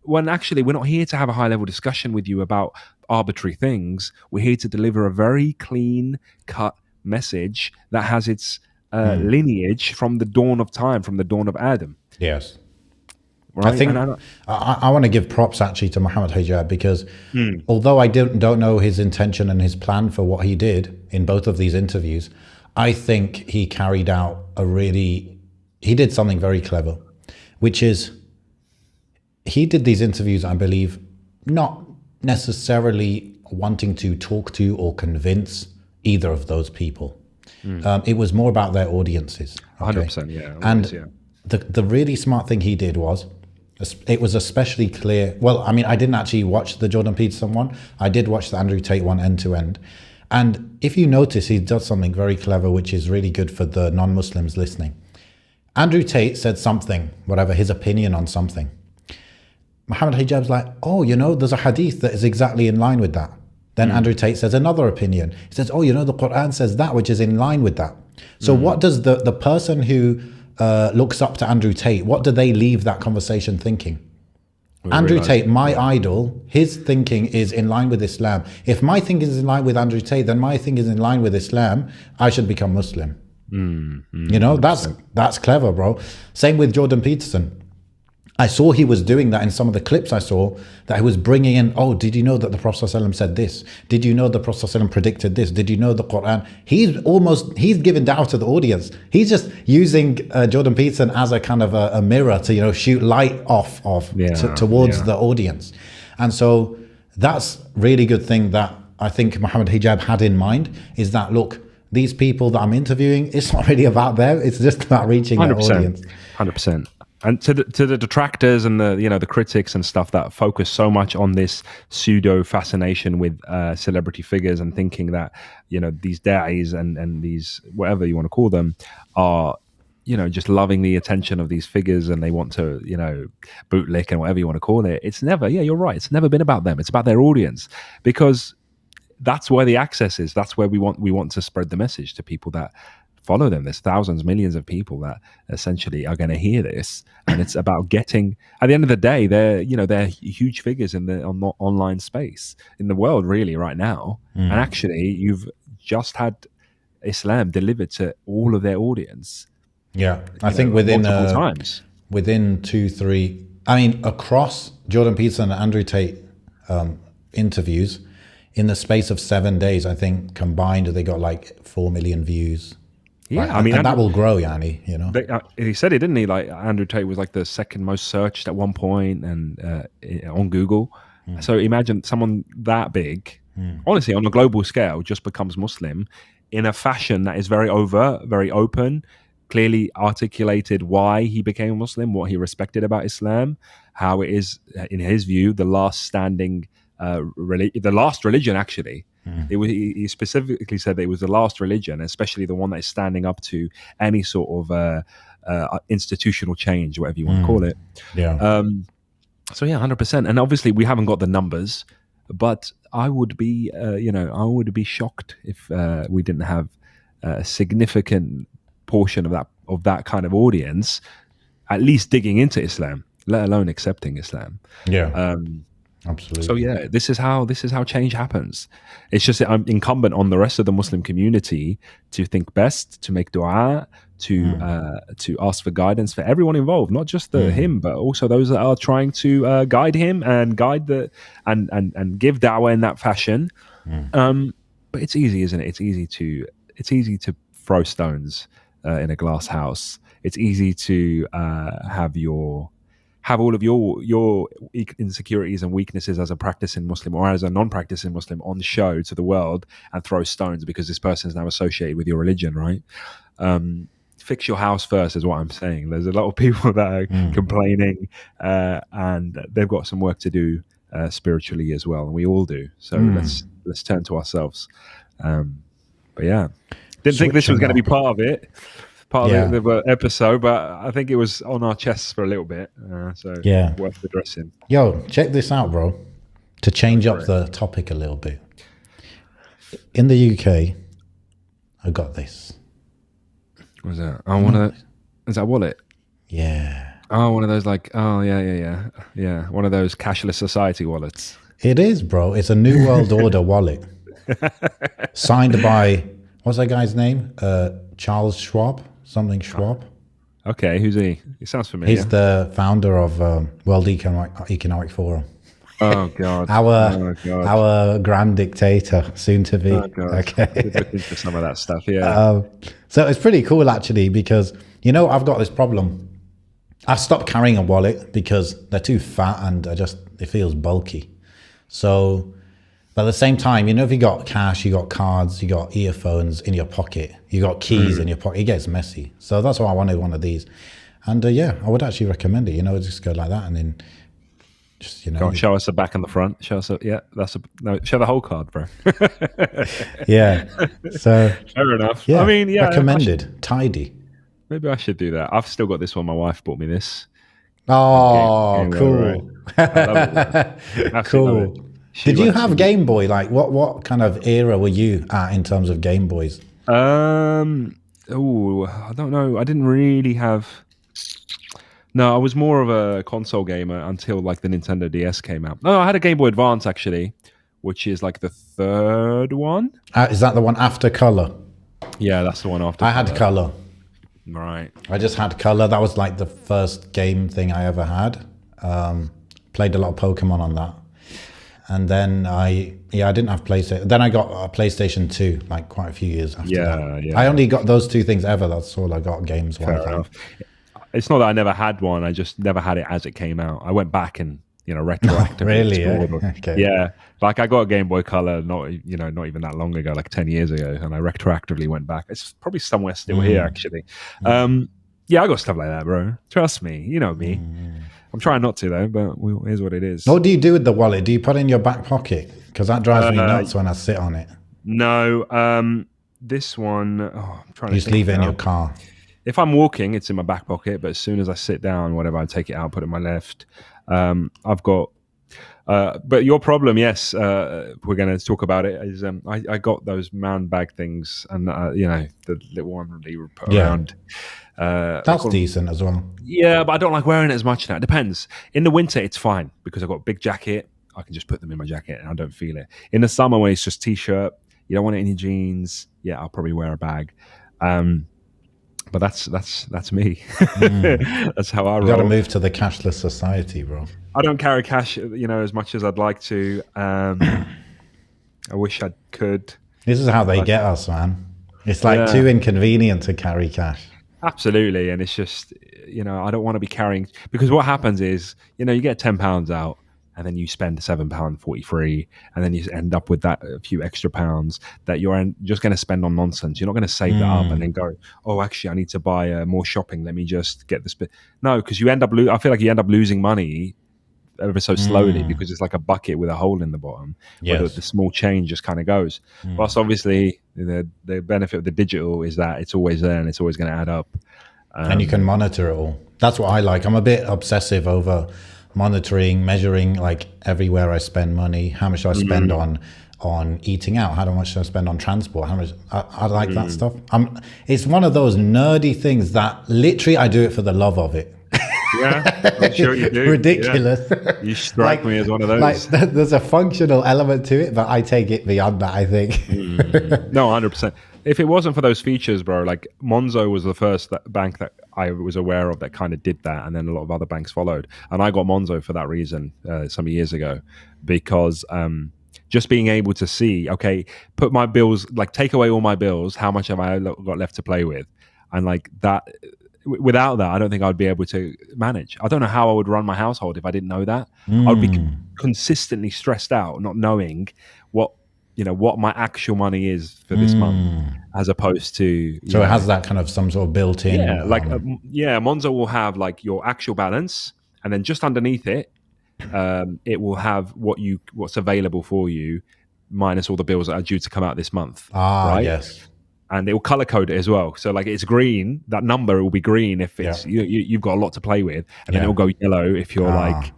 When actually we're not here to have a high level discussion with you about arbitrary things. We're here to deliver a very clean cut message that has its lineage from the dawn of time, from the dawn of Adam. Yes. Right? I think I want to give props actually to Muhammad Hijab, because although I don't know his intention and his plan for what he did in both of these interviews, I think he carried out he did something very clever, which is he did these interviews, I believe, not necessarily wanting to talk to or convince either of those people. It was more about their audiences. Okay? 100%, yeah. And the really smart thing he did was, it was especially clear. Well, I mean, I didn't actually watch the Jordan Peterson one. I did watch the Andrew Tate one end to end. And if you notice, he does something very clever, which is really good for the non-Muslims listening. Andrew Tate said something, whatever, his opinion on something. Muhammad Hijab's like, oh, you know, there's a hadith that is exactly in line with that. Then Andrew Tate says another opinion. He says, oh, you know, the Quran says that, which is in line with that. So what does the person who looks up to Andrew Tate, what do they leave that conversation thinking? We Andrew realise- Tate, my idol, his thinking is in line with Islam. If my thinking is in line with Andrew Tate, then my thinking is in line with Islam. I should become Muslim. You know, that's clever, bro. Same with Jordan Peterson. I saw he was doing that in some of the clips I saw, that he was bringing in, oh, did you know that the Prophet ﷺ said this? Did you know the Prophet ﷺ predicted this? Did you know the Quran? He's giving da'wah to the audience. He's just using Jordan Peterson as a kind of a mirror to, you know, shoot light off of towards the audience. And so that's really good thing that I think Muhammad Hijab had in mind, is that, look, these people that I'm interviewing, it's not really about them. It's just about reaching their audience. 100%. And to the detractors and the critics and stuff that focus so much on this pseudo fascination with celebrity figures and thinking that, you know, these da'is and these whatever you want to call them are, you know, just loving the attention of these figures and they want to, you know, bootlick and whatever you want to call it. It's never, you're right. It's never been about them. It's about their audience, because that's where the access is. That's where we want to spread the message to people that follow them. There's thousands, millions of people that essentially are going to hear this, and it's about getting. At the end of the day, they're huge figures in the online space in the world, really, right now. And actually, you've just had Islam delivered to all of their audience. Yeah, I think within times, within 2-3. I mean, across Jordan Peterson and Andrew Tate interviews, in the space of 7 days, I think combined they got like 4 million views. Yeah, right? I mean, and that will grow, Yanni. You know, he said it, didn't he? Like Andrew Tate was like the second most searched at one point, and on Google. So imagine someone that big, honestly, on a global scale, just becomes Muslim in a fashion that is very overt, very open, clearly articulated why he became a Muslim, what he respected about Islam, how it is, in his view, the last standing, the last religion, actually. He specifically said that it was the last religion, especially the one that is standing up to any sort of institutional change, whatever you want to call it. Yeah. So yeah, 100%. And obviously, we haven't got the numbers, but I would be, I would be shocked if we didn't have a significant portion of that kind of audience, at least digging into Islam, let alone accepting Islam. Yeah. Absolutely. So yeah, this is how change happens. It's just I'm incumbent on the rest of the Muslim community to think best, to make dua, to ask for guidance for everyone involved, not just him, but also those that are trying to guide him and guide and give da'wah in that fashion. But it's easy, isn't it? It's easy to throw stones in a glass house. It's easy to have all of your insecurities and weaknesses as a practicing Muslim or as a non-practicing Muslim on show to the world and throw stones because this person is now associated with your religion, right? Fix your house first is what I'm saying. There's a lot of people that are complaining and they've got some work to do spiritually as well, and we all do. So let's turn to ourselves. But yeah, didn't think this was going to be part of it. Part of the episode, but I think it was on our chests for a little bit, so worth addressing. Yo, check this out, bro. To change up the topic a little bit. In the UK, I got this. What was that? Oh, one of those. Is that a wallet? Yeah. Oh, one of those yeah. One of those cashless society wallets. It is, bro. It's a New World Order wallet. Signed by, what's that guy's name? Charles Schwab. Something Schwab. Okay, who's he? He sounds familiar. He's the founder of World Economic Forum. Oh God! Our grand dictator, soon to be. Oh God! Okay. Look into some of that stuff. Yeah. So it's pretty cool actually, because I've got this problem. I stopped carrying a wallet because they're too fat and it feels bulky. So. But at the same time, if you got cash, you got cards, you got earphones in your pocket, you got keys in your pocket, it gets messy. So that's why I wanted one of these. And I would actually recommend it, just go like that and then just, Go on, show us the back and the front. Show us, show the whole card, bro. Yeah. So. Fair enough. Yeah, I mean, yeah. Recommended. Tidy. Maybe I should do that. I've still got this one. My wife bought me this. Oh, cool. Right. I love it. Cool. Did you have Game Boy? Like what kind of era were you at in terms of Game Boys? I don't know. I didn't really have. No, I was more of a console gamer until like the Nintendo DS came out. No, I had a Game Boy Advance actually, which is like the third one. Is that the one after Color? Yeah, that's the one after. I had Color. Right. I just had Color. That was like the first game thing I ever had. Played a lot of Pokemon on that. And then I didn't have PlayStation. Then I got a PlayStation 2, like quite a few years after that. Yeah. I only got those two things ever. That's all I got games wise. Fair enough. It's not that I never had one. I just never had it as it came out. I went back and retroactively. Really? Okay. Yeah. Like I got a Game Boy Color not even that long ago, like 10 years ago, and I retroactively went back. It's probably somewhere still here actually. Yeah, I got stuff like that, bro. Trust me. You know me. I'm trying not to though, but here's what it is. What do you do with the wallet? Do you put it in your back pocket? Because that drives me nuts when I sit on it. No. This one, I'm trying to just leave it in your car. If I'm walking, it's in my back pocket. But as soon as I sit down, whatever, I take it out, put it in my left. I've got. But your problem, yes, we're going to talk about it. Is I got those man bag things, and the little one that you put around. That's decent as well. Yeah, but I don't like wearing it as much now. It depends. In the winter, it's fine because I've got a big jacket. I can just put them in my jacket and I don't feel it. In the summer, when it's just t-shirt, you don't want it in your jeans. Yeah, I'll probably wear a bag. But that's me. That's how I roll. You got to move to the cashless society, bro. I don't carry cash, as much as I'd like to. I wish I could. This is how they get us, man. It's like too inconvenient to carry cash. Absolutely, and it's just I don't want to be carrying, because what happens is you get £10 out. And then you spend £7.43, and then you end up with that a few extra pounds that you're just going to spend on nonsense. You're not going to save that up and then go, oh, actually, I need to buy more shopping. Let me just get this bit. No, because you end up. I feel like you end up losing money ever so slowly because it's like a bucket with a hole in the bottom where the small change just kind of goes. Plus, obviously, the benefit of the digital is that it's always there and it's always going to add up. And you can monitor it all. That's what I like. I'm a bit obsessive over monitoring, measuring, like everywhere I spend money, how much I spend on eating out, how much I spend on transport, how much I like that stuff. It's one of those nerdy things that literally I do it for the love of it. Yeah, I'm sure you do. Ridiculous. Yeah. You strike me as one of those. Like there's a functional element to it, but I take it beyond that, I think. No, 100%. If it wasn't for those features, bro, like Monzo was the first bank that I was aware of that kind of did that, and then a lot of other banks followed. And I got Monzo for that reason some years ago, because just being able to see, okay, put my bills, like take away all my bills, how much have I got left to play with? And like that, without that, I don't think I'd be able to manage. I don't know how I would run my household if I didn't know that. I would be consistently stressed out, not knowing what my actual money is for this month, as opposed to. So it has that kind of some sort of built-in. Yeah, Monzo will have like your actual balance, and then just underneath it, it will have what's available for you, minus all the bills that are due to come out this month. Right? Yes. And it will color code it as well. So like it's green, that number will be green if it's you've got a lot to play with, and then it will go yellow if you're like.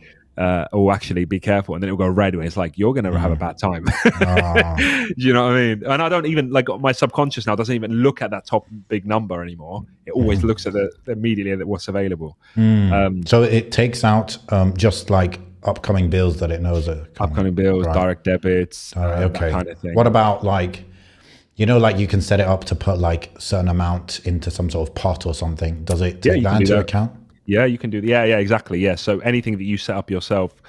Actually be careful, and then it'll go red when it's like you're gonna have a bad time. Do you know what I mean? And I don't even, like, my subconscious now doesn't even look at that top big number anymore. It always looks at immediately at what's available. So it takes out just like upcoming bills that it knows are coming. Upcoming bills, right. Direct debits, that kind of thing. What about like, like you can set it up to put like a certain amount into some sort of pot or something. Does it take that into account? Yeah, you can do. Yeah, exactly. Yeah. So anything that you set up yourself,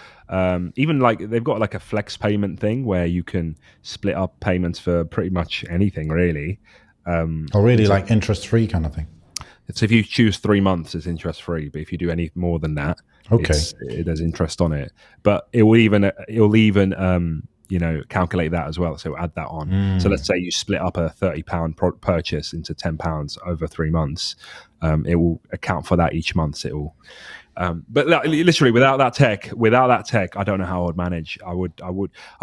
even like they've got like a flex payment thing where you can split up payments for pretty much anything, really. Like interest-free kind of thing. So if you choose 3 months, it's interest-free. But if you do any more than that, there's interest on it. But it will even calculate that as well. So add that on. So let's say you split up a £30 purchase into £10 over 3 months. It will account for that each month. It will, but literally without that tech, I don't know how I would manage. I would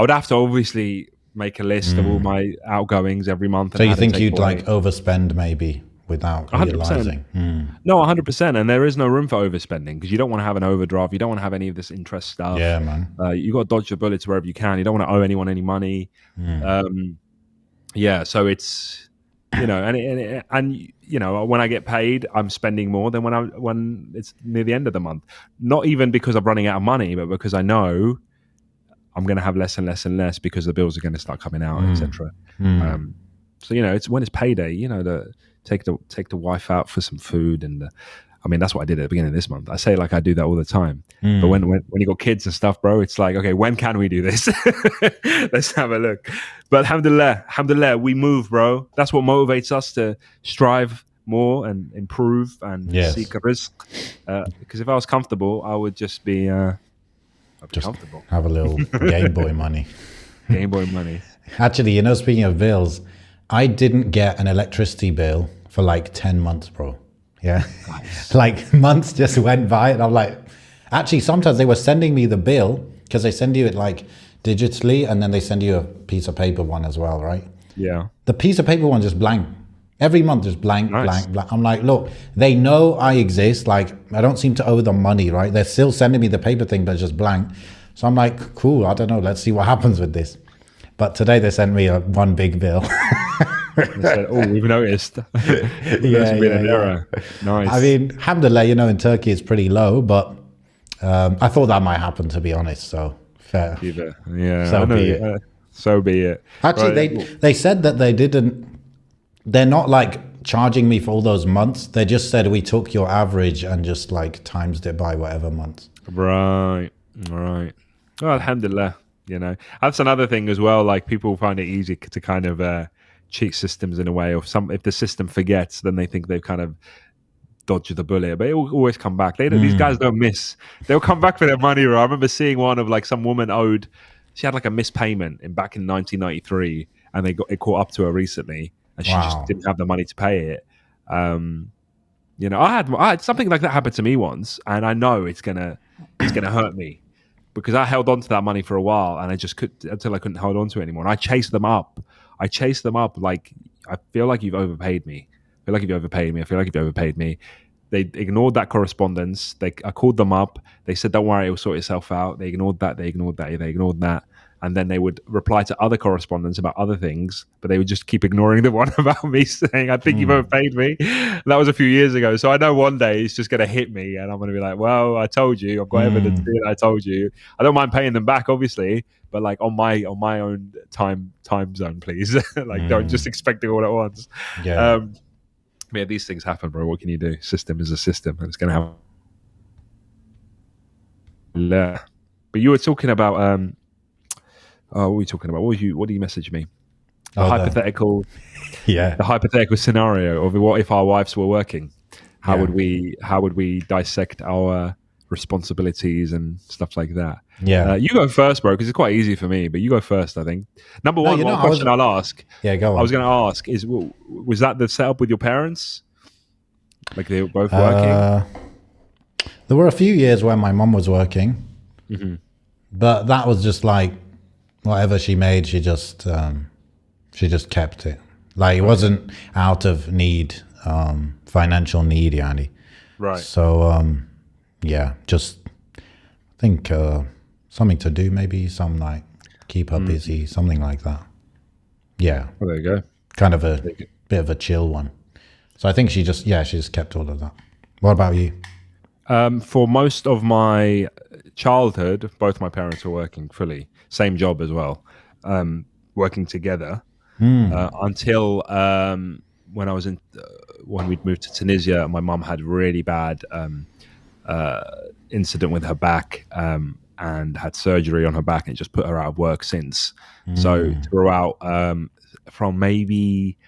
have to obviously make a list of all my outgoings every month. So you think you'd like overspend maybe without 100%. realizing? No, 100%. And there is no room for overspending because you don't want to have an overdraft. You don't want to have any of this interest stuff. Yeah, man. You got to dodge the bullets wherever you can. You don't want to owe anyone any money. So you know, and you know, when I get paid, I'm spending more than when it's near the end of the month. Not even because I'm running out of money, but because I know I'm going to have less and less and less because the bills are going to start coming out, etc. So you know, it's when it's payday. You know, take the wife out for some food, and I mean that's what I did at the beginning of this month. I say like I do that all the time, but when you got kids and stuff, bro, it's like, okay, when can we do this? Let's have a look. But alhamdulillah, we move, bro. That's what motivates us to strive more and improve and seek a rizq. Because if I was comfortable, I would just be. Just comfortable. Have a little Game Boy money. Game Boy money. Actually, you know, speaking of bills, I didn't get an electricity bill for like 10 months, bro. Yeah. Nice. Like months just went by and I'm like, actually, sometimes they were sending me the bill because they send you it like digitally and then they send you a piece of paper one as well, right? Yeah. The piece of paper one just blank. Every month just blank, nice. blank. I'm like, look, they know I exist. Like, I don't seem to owe them money, right? They're still sending me the paper thing, but it's just blank. So I'm like, cool, I don't know. Let's see what happens with this. But today they sent me one big bill. They said, oh, we've noticed. Yeah. Nice. I mean, alhamdulillah, you know, in Turkey it's pretty low, but I thought that might happen, to be honest. So fair. Yeah. So be it. So be it. Actually, they said that they're not like charging me for all those months. They just said we took your average and just like times it by whatever months. Right. Well, alhamdulillah, you know. That's another thing as well. Like people find it easy to kind of cheat systems in a way. Or if the system forgets, then they think they've kind of dodged the bullet. But it will always come back. These guys don't miss. They'll come back for their money. Right? I remember seeing one of like some woman she had like a missed payment back in 1993, and it caught up to her recently. And she just didn't have the money to pay it. You know, I had something like that happen to me once, and I know it's gonna hurt me because I held on to that money for a while, and I just until I couldn't hold on to it anymore. And I chased them up. Like, I feel like you've overpaid me. I feel like you've overpaid me. They ignored that correspondence. I called them up. They said, "Don't worry, it will sort itself out." They ignored that. And then they would reply to other correspondence about other things, but they would just keep ignoring the one about me saying, I think you've overpaid me. That was a few years ago. So I know one day it's just going to hit me and I'm going to be like, well, I told you, I've got evidence here. I told you. I don't mind paying them back, obviously, but like on my own time zone, please. Like don't just expect it all at once. Yeah. Yeah, these things happen, bro. What can you do? System is a system and it's going to happen. Yeah. But you were talking about, what were we talking about? What do you message me? The hypothetical scenario of what if our wives were working? How would we dissect our responsibilities and stuff like that? Yeah. You go first, bro, because it's quite easy for me. But you go first, I think. Number one, question I'll ask. Yeah, go on. I was going to ask is, was that the setup with your parents? Like they were both working? There were a few years where my mum was working, but that was just like. Whatever she made, she just kept it. Like it wasn't out of need, financial need, yani. Right. So just I think something to do, maybe some like keep her busy, something like that. Yeah. Well, there you go. Kind of a bit of a chill one. So I think she just kept all of that. What about you? For most of my childhood, both my parents were working fully. Same job as well, working together until when I was when we'd moved to Tunisia. My mum had really bad incident with her back and had surgery on her back, and it just put her out of work since. So throughout from maybe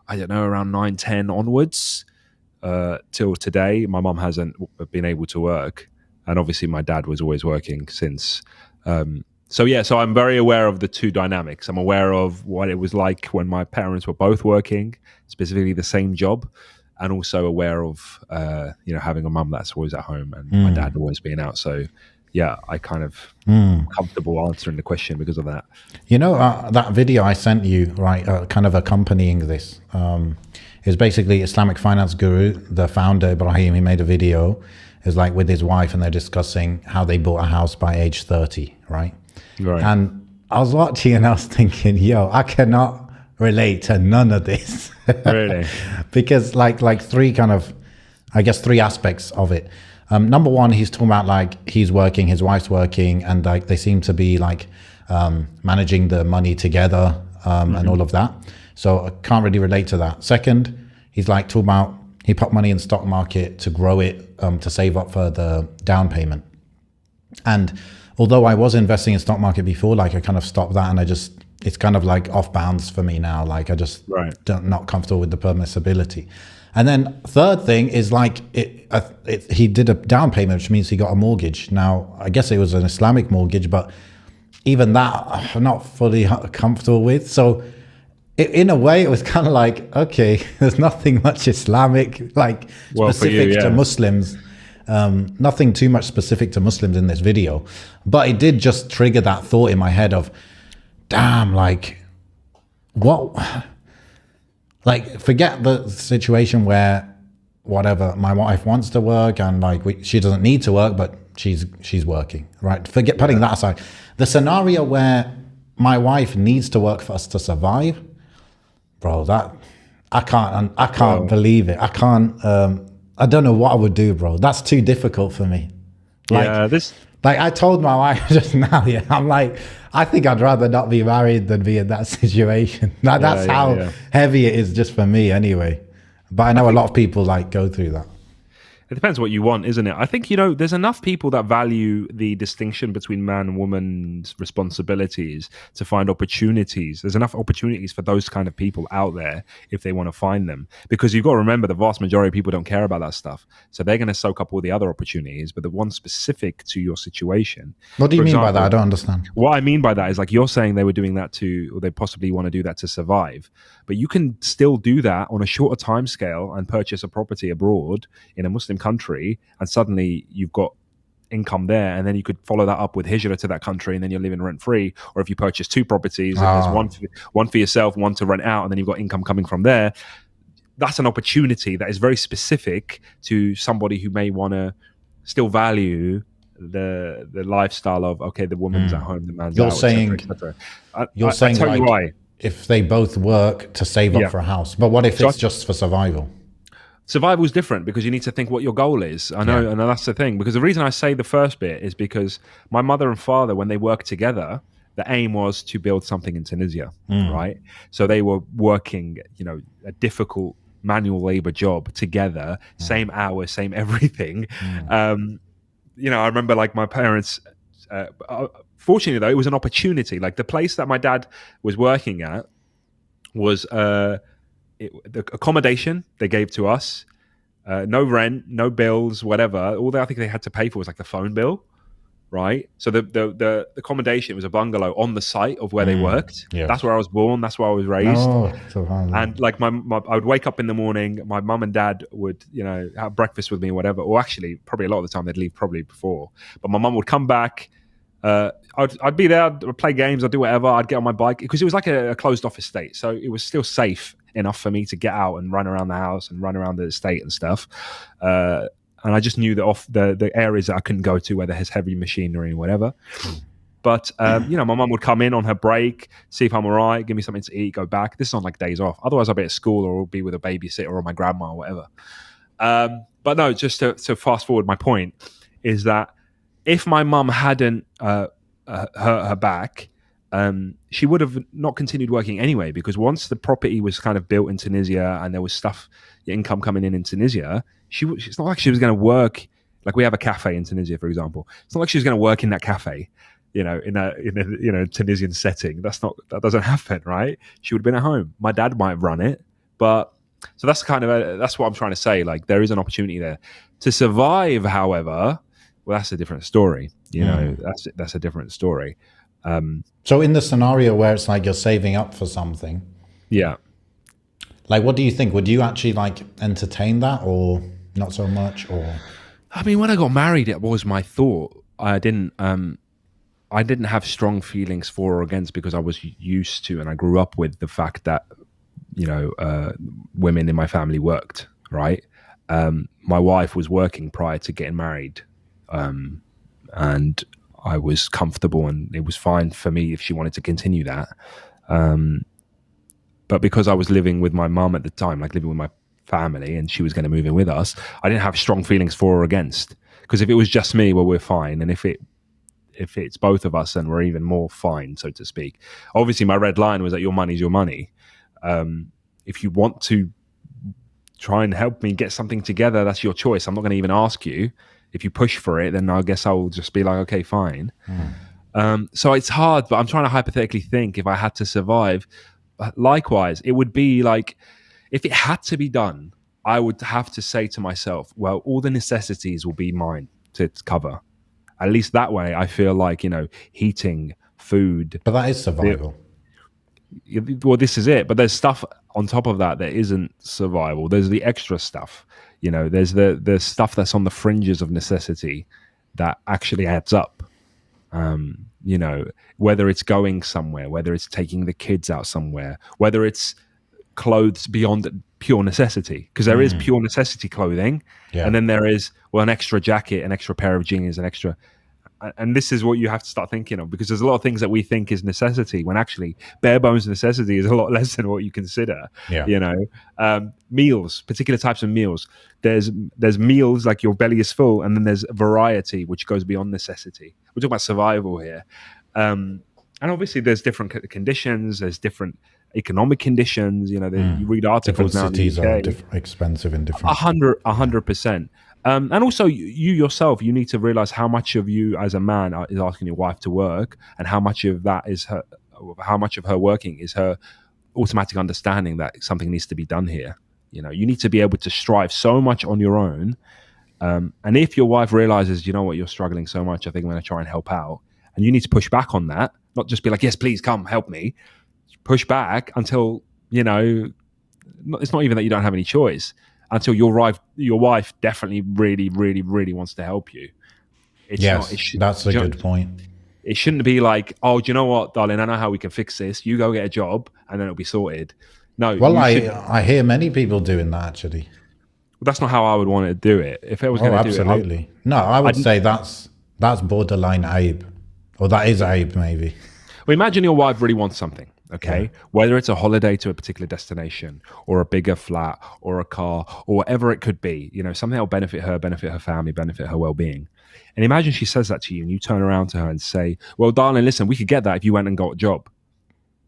I don't know around 9, 10 onwards till today, my mum hasn't been able to work, and obviously my dad was always working since. So I'm very aware of the two dynamics. I'm aware of what it was like when my parents were both working, specifically the same job, and also aware of having a mum that's always at home and my dad always being out. So yeah, I kind of comfortable answering the question because of that. You know, that video I sent you, right, kind of accompanying this, is basically Islamic finance guru, the founder Ibrahim. He made a video. It's like with his wife, and they're discussing how they bought a house by age 30, right? Right. And I was watching and I was thinking, yo, I cannot relate to none of this. Really? Because like three kind of, I guess, three aspects of it. Number one, he's talking about like he's working, his wife's working, and like they seem to be like managing the money together and all of that. So I can't really relate to that. Second, he's like talking about he put money in the stock market to grow it, to save up for the down payment. And although I was investing in stock market before, like I kind of stopped that, and it's kind of like off bounds for me now. Like I just not comfortable with the permissibility. And then third thing is like he did a down payment, which means he got a mortgage. Now, I guess it was an Islamic mortgage, but even that I'm not fully comfortable with. So in a way, it was kind of like, okay, there's nothing much Islamic, like specific to Muslims. Nothing too much specific to Muslims in this video. But it did just trigger that thought in my head of, damn, like, what? Like, forget the situation where whatever, my wife wants to work and like she doesn't need to work, but she's working, right? Forget putting that aside. The scenario where my wife needs to work for us to survive, bro, that I can't believe it. I don't know what I would do, bro. That's too difficult for me. Like, like I told my wife just now, I'm like, I think I'd rather not be married than be in that situation. That's how heavy it is just for me anyway. But I know a lot of people like go through that. It depends what you want, isn't it? I think, there's enough people that value the distinction between man and woman's responsibilities to find opportunities. There's enough opportunities for those kind of people out there if they want to find them. Because you've got to remember, the vast majority of people don't care about that stuff. So they're going to soak up all the other opportunities, but the one specific to your situation. What do you mean by that? I don't understand. What I mean by that is like you're saying they were doing that or they possibly want to do that to survive. But you can still do that on a shorter time scale and purchase a property abroad in a Muslim country, and suddenly you've got income there, and then you could follow that up with hijrah to that country, and then you're living rent free. Or if you purchase two properties, and there's one for yourself, one to rent out, and then you've got income coming from there. That's an opportunity that is very specific to somebody who may want to still value the lifestyle of, okay, the woman's at home, the man's out, et cetera. You're saying tell like, you why. If they both work to save up for a house, but what if it's just for survival? Survival is different because you need to think what your goal is. I know, and that's the thing. Because the reason I say the first bit is because my mother and father, when they worked together, the aim was to build something in Tunisia, right? So they were working, a difficult manual labor job together, same hours, same everything. I remember like my parents. Fortunately, though, it was an opportunity. Like the place that my dad was working at was the accommodation they gave to us, no rent, no bills, whatever. All I think they had to pay for was like the phone bill, right? So the accommodation was a bungalow on the site of where they worked. Yeah. That's where I was born. That's where I was raised. And like I would wake up in the morning. My mum and dad would, have breakfast with me or whatever. Or actually, probably a lot of the time they'd leave probably before. But my mum would come back. I'd be there, I'd play games, I'd do whatever, I'd get on my bike because it was like a closed off estate, so it was still safe enough for me to get out and run around the house and run around the estate and stuff. And I just knew that off the areas that I couldn't go to where there's heavy machinery and whatever. But my mum would come in on her break, see if I'm all right, give me something to eat, go back. This is on like days off. Otherwise, I'll be at school or I'll be with a babysitter or my grandma or whatever. But no, just to fast forward, my point is that if my mum hadn't hurt her back, she would have not continued working anyway, because once the property was kind of built in Tunisia and there was income coming in Tunisia, it's not like she was going to work. Like we have a cafe in Tunisia, for example. It's not like she was going to work in that cafe, in a Tunisian setting. That doesn't happen, right? She would have been at home. My dad might have run it, but so that's that's what I'm trying to say. Like there is an opportunity there to survive. However, well, that's a different story. That's a different story. So in the scenario where it's like you're saving up for something, like what do you think? Would you actually like entertain that or not so much? Or I mean, when I got married, it was my thought. I didn't have strong feelings for or against because I was used to and I grew up with the fact that women in my family worked, right? My wife was working prior to getting married. And I was comfortable and it was fine for me if she wanted to continue that. But because I was living with my mum at the time, like living with my family, and she was going to move in with us, I didn't have strong feelings for or against. Because if it was just me, well, we're fine. And if it's both of us, then we're even more fine, so to speak. Obviously, my red line was that your money's your money. If you want to try and help me get something together, that's your choice. I'm not going to even ask you. If you push for it, then I guess I'll just be like, okay, fine. So it's hard, but I'm trying to hypothetically think if I had to survive. Likewise, it would be like, if it had to be done, I would have to say to myself, well, all the necessities will be mine to cover. At least that way, I feel like, heating, food. But that is survival. Well, this is it. But there's stuff on top of that isn't survival. There's the extra stuff. There's the stuff that's on the fringes of necessity that actually adds up. Whether it's going somewhere, whether it's taking the kids out somewhere, whether it's clothes beyond pure necessity, because there is pure necessity clothing, and then there is an extra jacket, an extra pair of jeans, an extra. And this is what you have to start thinking of, because there's a lot of things that we think is necessity when actually bare bones necessity is a lot less than what you consider. Meals, particular types of meals. There's meals like your belly is full, and then there's variety which goes beyond necessity. We're talking about survival here, and obviously there's different conditions. There's different economic conditions. You read articles different now. Cities are expensive in different. 100%. And also, you yourself, you need to realize how much of you as a man is asking your wife to work, and how much of that is how much of her working is her automatic understanding that something needs to be done here. You need to be able to strive so much on your own. And if your wife realizes, you're struggling so much, I think I'm going to try and help out. And you need to push back on that, not just be like, yes, please come help me. Push back until, it's not even that you don't have any choice, until your wife definitely really, really, really wants to help you. That's a good point. It shouldn't be like, oh, do you know what, darling? I know how we can fix this. You go get a job and then it'll be sorted. No. Well, I hear many people doing that, actually. That's not how I would want to do it. If it was going to do it. Absolutely. No, I would say that's borderline Abe. Or that is Abe, maybe. Well, imagine your wife really wants something. Okay, whether it's a holiday to a particular destination, or a bigger flat, or a car, or whatever it could be, something that will benefit her family, benefit her well-being. And imagine she says that to you, and you turn around to her and say, well, darling, listen, we could get that if you went and got a job,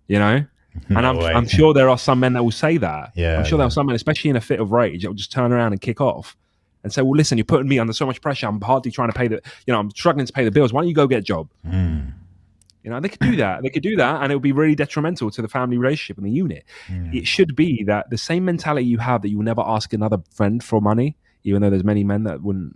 And I'm sure there are some men that will say that. I'm sure there are some men, especially in a fit of rage, that will just turn around and kick off and say, well, listen, you're putting me under so much pressure. I'm hardly trying to pay I'm struggling to pay the bills. Why don't you go get a job? They could do that. They could do that, and it would be really detrimental to the family relationship and the unit. It should be that the same mentality you have, that you will never ask another friend for money, even though there's many men that wouldn't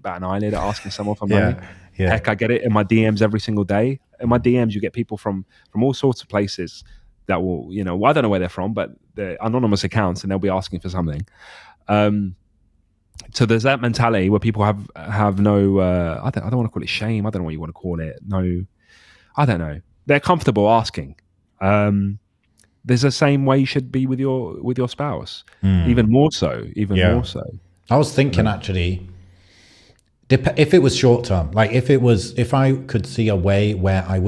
bat an eyelid at asking someone for money. Heck, I get it in my DMs every single day. In my DMs, you get people from all sorts of places that will, I don't know where they're from, but they're anonymous accounts, and they'll be asking for something. So there's that mentality where people have no, I don't want to call it shame. I don't know what you want to call it. No. I don't know. They're comfortable asking. There's the same way you should be with your spouse, even more so. More so. I was thinking actually, if it was short term, like if I could see a way where I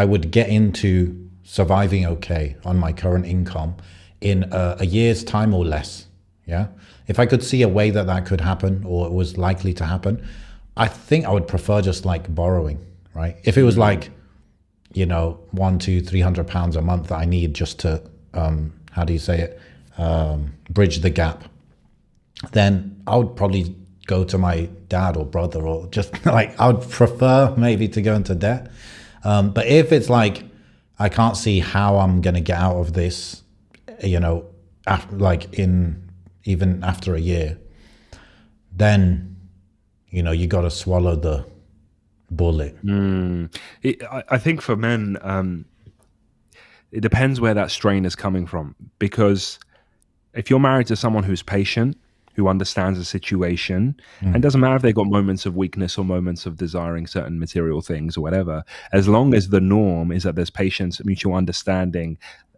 would get into surviving okay on my current income in a year's time or less. Yeah. If I could see a way that could happen, or it was likely to happen, I think I would prefer just like borrowing, right? If it was like, £100, £200, £300 a month that I need just to, bridge the gap, then I would probably go to my dad or brother, or just like, I would prefer maybe to go into debt. But if it's like, I can't see how I'm going to get out of this, even after a year, then, you got to swallow the bullet. I think for men, it depends where that strain is coming from, because if you're married to someone who's patient, who understands the situation, and it doesn't matter if they've got moments of weakness or moments of desiring certain material things or whatever, as long as the norm is that there's patience, mutual understanding,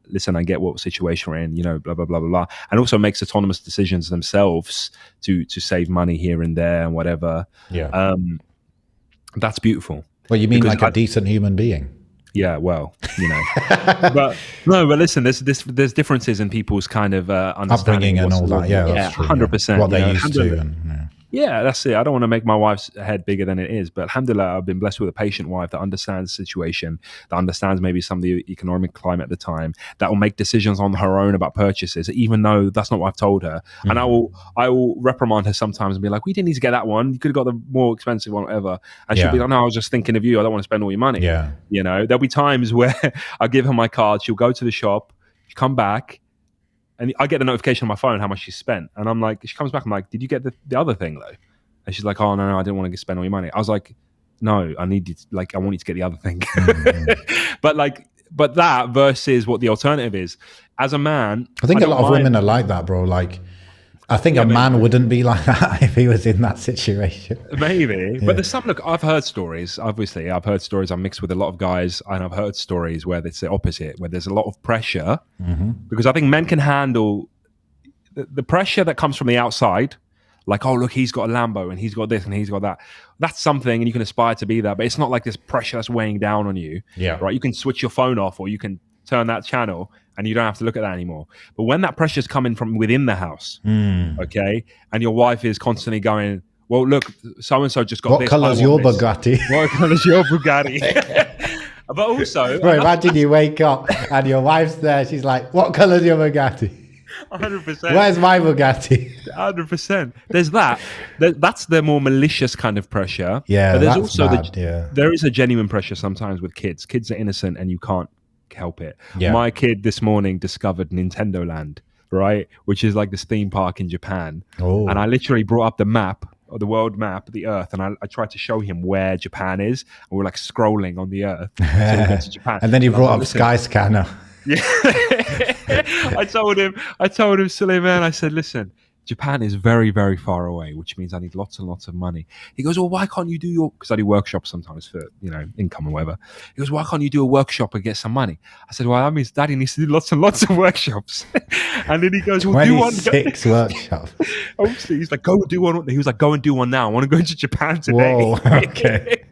listen, I get what situation we're in, blah, blah, blah, blah, blah, and also makes autonomous decisions themselves to save money here and there and whatever. That's beautiful. Well, you mean like a decent human being? Yeah, well, but no, but listen, there's differences in people's kind of understanding Upbringing and all that. Yeah, yeah, that's true. 100%. What they're used to. And, yeah, that's it. I don't want to make my wife's head bigger than it is, but alhamdulillah, I've been blessed with a patient wife that understands the situation, that understands maybe some of the economic climate at the time, that will make decisions on her own about purchases, even though that's not what I've told her. And I will reprimand her sometimes and be like, "We didn't need to get that one. You could have got the more expensive one, whatever." And she'll be like, "No, I was just thinking of you. I don't want to spend all your money." Yeah. There'll be times where I give her my card. She'll go to the shop, she'll come back. And I get the notification on my phone how much she spent. And I'm like, she comes back, I'm like, "Did you get the other thing though?" And she's like, "Oh, no, I didn't want to spend all your money." I was like, "No, I need you to, I want you to get the other thing." But that versus what the alternative is. As a man, I think a lot of women are like that, bro. Like, I think a man wouldn't be like that if he was in that situation. Maybe. Yeah. But there's some, look, I've heard stories, obviously. I've heard stories, I'm mixed with a lot of guys, and I've heard stories where it's the opposite, where there's a lot of pressure. Because I think men can handle the pressure that comes from the outside. Like, oh, look, he's got a Lambo and he's got this and he's got that. That's something, and you can aspire to be that, but it's not like this pressure that's weighing down on you. Yeah. Right? You can switch your phone off, or you can turn that channel and you don't have to look at that anymore. But when that pressure's coming from within the house, okay, and your wife is constantly going, "Well, look, so-and-so just got what this. What colour's your Bugatti? What colour's your Bugatti?" But also... Bro, imagine you wake up and your wife's there. She's like, "What colour's your Bugatti?" 100%. Where's my Bugatti? 100%. There's that. That's the more malicious kind of pressure. Yeah, but there's that's also bad, there is a genuine pressure sometimes with kids. Kids are innocent and you can't help it. Yeah. My kid this morning discovered Nintendo Land, right? Which is like this theme park in Japan. Oh. And I literally brought up the map, or the world map, the Earth, and I tried to show him where Japan is. And we're like scrolling on the Earth so we get to Japan. And then you brought up Skyscanner. Yeah. I told him, Suleiman, I said, "Listen, Japan is very, very far away, which means I need lots and lots of money." He goes, "Well, why can't you do because I do workshops sometimes for, income or whatever." He goes, "Why can't you do a workshop and get some money?" I said, "Well, that means Daddy needs to do lots and lots of workshops." And then he goes, "Well, do one." 26 workshops. Obviously, he's like, "Go and do one." He was like, "Go and do one now. I want to go to Japan today." Whoa, okay.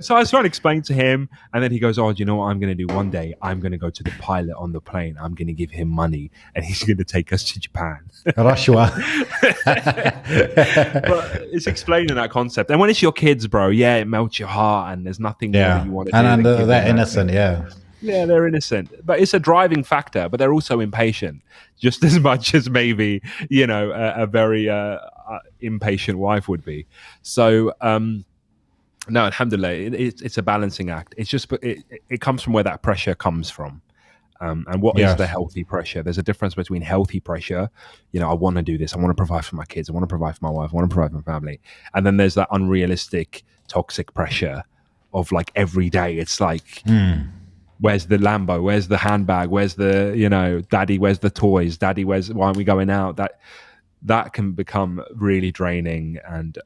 So I was trying to explain to him, and then he goes, "Oh, do you know what I'm going to do one day? I'm going to go to the pilot on the plane. I'm going to give him money, and he's going to take us to Japan." Rashwa. But it's explaining that concept, and when it's your kids, bro, it melts your heart, and there's nothing more that you want to do. And they're innocent, Yeah, they're innocent, but it's a driving factor. But they're also impatient, just as much as maybe a very impatient wife would be. So. No, alhamdulillah, it's a balancing act. It's just it comes from where that pressure comes from. And what is the healthy pressure? There's a difference between healthy pressure. I want to do this. I want to provide for my kids. I want to provide for my wife. I want to provide for my family. And then there's that unrealistic, toxic pressure of like every day. It's like, where's the Lambo? Where's the handbag? Where's the, Daddy, where's the toys? Daddy, why aren't we going out? That can become really draining, and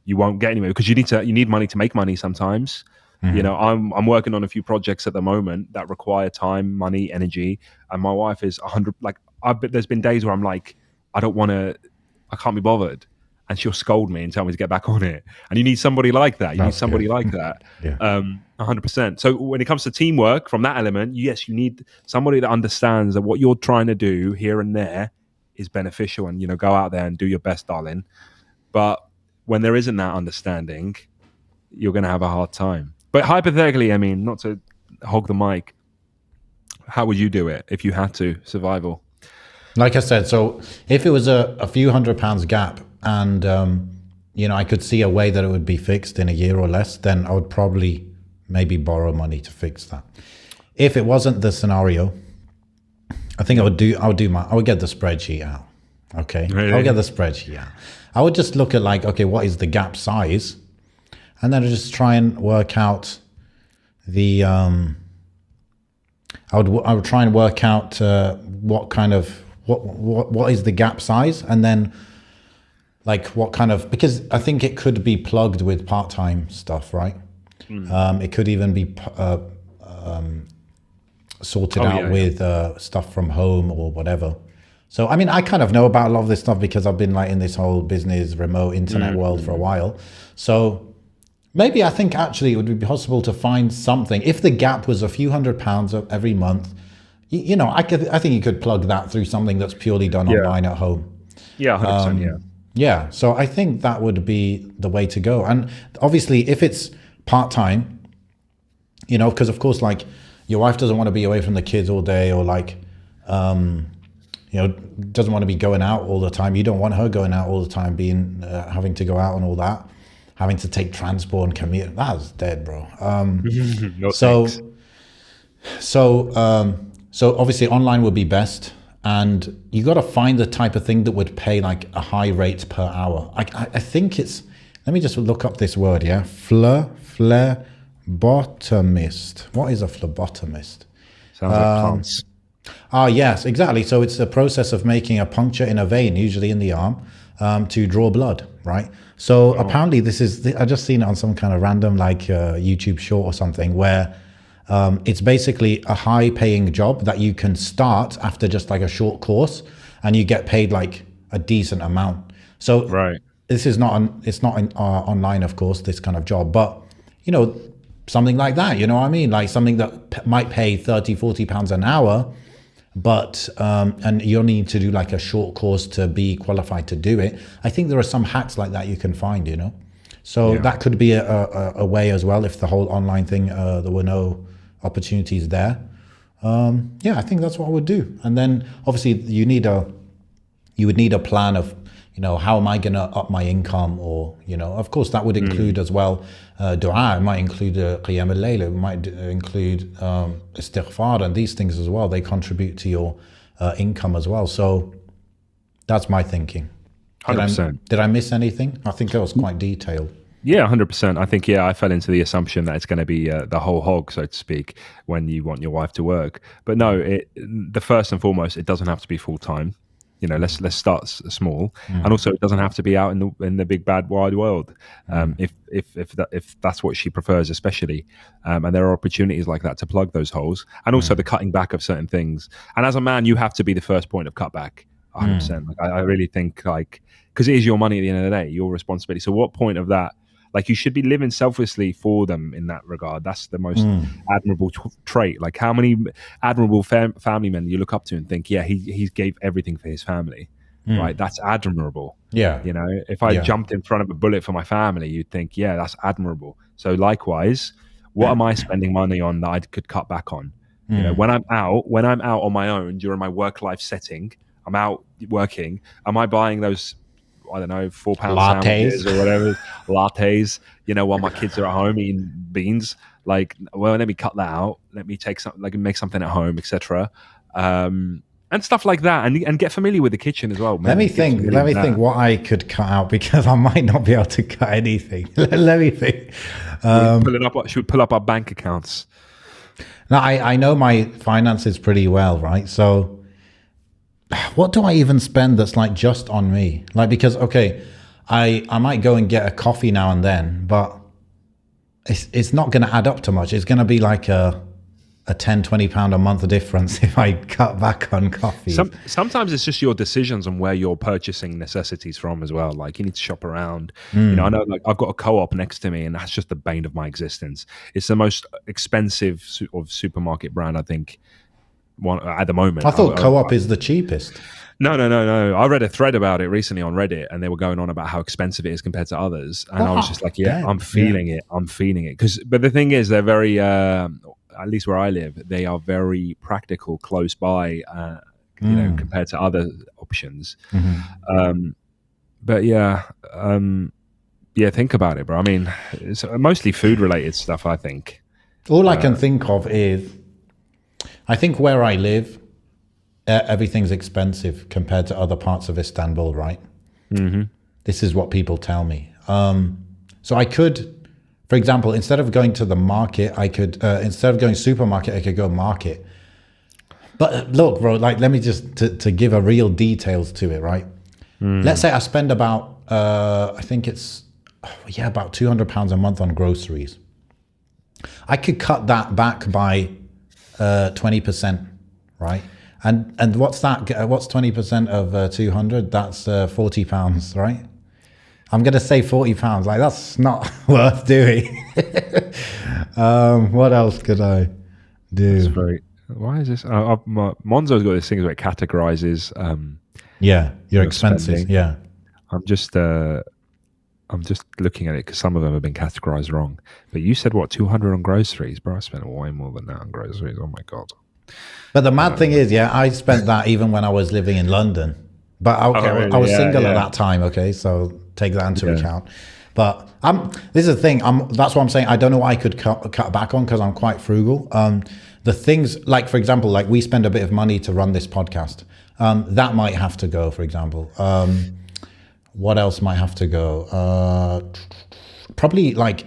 you won't get anywhere because you need money to make money sometimes. I'm working on a few projects at the moment that require time, money, energy, and my wife is 100. Like, there's been days where I'm like, I can't be bothered, and she'll scold me and tell me to get back on it. And you need somebody like that. You need somebody like that. 100%. So when it comes to teamwork, from that element, yes, you need somebody that understands that what you're trying to do here and there is beneficial, and go out there and do your best, darling. But when there isn't that understanding, you're going to have a hard time. But hypothetically, I mean, not to hog the mic, how would you do it if you had to? Survival. Like I said, so if it was a few £100 gap and, I could see a way that it would be fixed in a year or less, then I would probably maybe borrow money to fix that. If it wasn't the scenario, I think I would get the spreadsheet out. Okay. Really? I'll get the spreadsheet out. I would just look at like, okay, what is the gap size? And then I'd just try and work out the, I would try and work out what is the gap size, and then like what kind of, because I think it could be plugged with part-time stuff, right? It could even be sorted out with stuff from home or whatever. So, I mean, I kind of know about a lot of this stuff because I've been like in this whole business, remote internet world for a while. So maybe I think actually it would be possible to find something if the gap was a few £100 every month. You know, I think you could plug that through something that's purely done Yeah. online at home. Yeah, 100%. Yeah. Yeah, so I think that would be the way to go. And obviously, if it's part time, you know, because of course, like your wife doesn't want to be away from the kids all day, or like, you know, doesn't want to be going out all the time. You don't want her going out all the time, being having to go out and all that, having to take transport and commute. That's dead, bro. No So, thanks. so obviously online would be best, and you got to find the type of thing that would pay like a high rate per hour. I think it's. Let me just look up this word. Yeah, phlebotomist. What is a phlebotomist? Sounds like plants. Ah, yes, exactly. So it's the process of making a puncture in a vein, usually in the arm, to draw blood, right? So apparently this is, I just seen it on some kind of random like YouTube short or something where it's basically a high paying job that you can start after just like a short course, and you get paid like a decent amount. So Right. this is it's not online, of course, this kind of job, but you know, something like that, you know what I mean? Like something that might pay 30, 40 pounds an hour, but and you only need to do like a short course to be qualified to do it. I think there are some hacks like that you can find, you know. So that could be a way as well if the whole online thing, there were no opportunities there. Yeah, I think that's what I would do. And then obviously you would need a plan of, you know, how am I going to up my income? Or, you know, of course that would include as well dua. It might include qiyam al-layl. It might include istighfar and these things as well. They contribute to your income as well. So that's my thinking. 100%. Did I miss anything? I think that was quite detailed. Yeah, 100%. I think, I fell into the assumption that it's going to be the whole hog, so to speak, when you want your wife to work. But no, the first and foremost, it doesn't have to be full time. You know, let's start small, and also it doesn't have to be out in the big bad wide world. If that's what she prefers, especially, and there are opportunities like that to plug those holes, and also the cutting back of certain things. And as a man, you have to be the first point of cutback. 100%. Like I really think, like, because it is your money at the end of the day, your responsibility. So what point of that? Like, you should be living selflessly for them in that regard. That's the most admirable trait. Like, how many admirable family men you look up to and think, yeah, he gave everything for his family, right? That's admirable. Yeah. You know, if I jumped in front of a bullet for my family, you'd think, yeah, that's admirable. So likewise, what am I spending money on that I could cut back on? You know, when I'm out on my own during my work life setting, I'm out working. Am I buying those, I don't know, £4 sandwiches or whatever, lattes, you know, while my kids are at home eating beans? Like, well, let me cut that out. Let me take something, like make something at home, etc. And stuff like that, and get familiar with the kitchen as well. Let me think what I could cut out, because I might not be able to cut anything. Let me think. Should we pull up our bank accounts? Now, I know my finances pretty well, right? So what do I even spend that's like just on me? Like, because, okay, I might go and get a coffee now and then, but it's not going to add up to much. It's going to be like a 10, 20 pound a month difference if I cut back on coffee. Sometimes it's just your decisions on where you're purchasing necessities from as well. Like, you need to shop around. You know, I know, like, I've got a Co-op next to me, and that's just the bane of my existence. It's the most expensive supermarket brand, I think, one at the moment. I thought Co-op is the cheapest. No. I read a thread about it recently on Reddit, and they were going on about how expensive it is compared to others. And I was just like, yeah, I'm feeling it. But the thing is, they're very, at least where I live, they are very practical, close by, you know, compared to other options. But yeah, think about it, bro. I mean, it's mostly food related stuff, I think. All I can think of is, I think where I live, everything's expensive compared to other parts of Istanbul, right? This is what people tell me. So I could, for example, instead of going to the market, I could, instead of going supermarket, I could go market. But look, bro, like, let me just, to give a real details to it, right? Let's say I spend about, I think it's, about £200 a month on groceries. I could cut that back by 20%, right? And what's that? What's 20% of 200? That's £40, right? I'm gonna say £40. Like that's not worth doing. What else could I It's do? very. Why is this? Monzo's got this thing where it categorizes Yeah, your your expenses. spending. Yeah. I'm just looking at it because some of them have been categorized wrong. But you said what, 200 on groceries, bro? I spent way more than that on groceries. Oh my god! But the mad thing is, yeah, I spent that even when I was living in London. But okay, Oh, really? I was Yeah, single at yeah. that time. Okay, so take that into Yeah. account. But this is the thing. That's what I'm saying. I don't know what I could cut back on because I'm quite frugal. The things like, for example, like we spend a bit of money to run this podcast. That might have to go. For example, what else might have to go? Probably like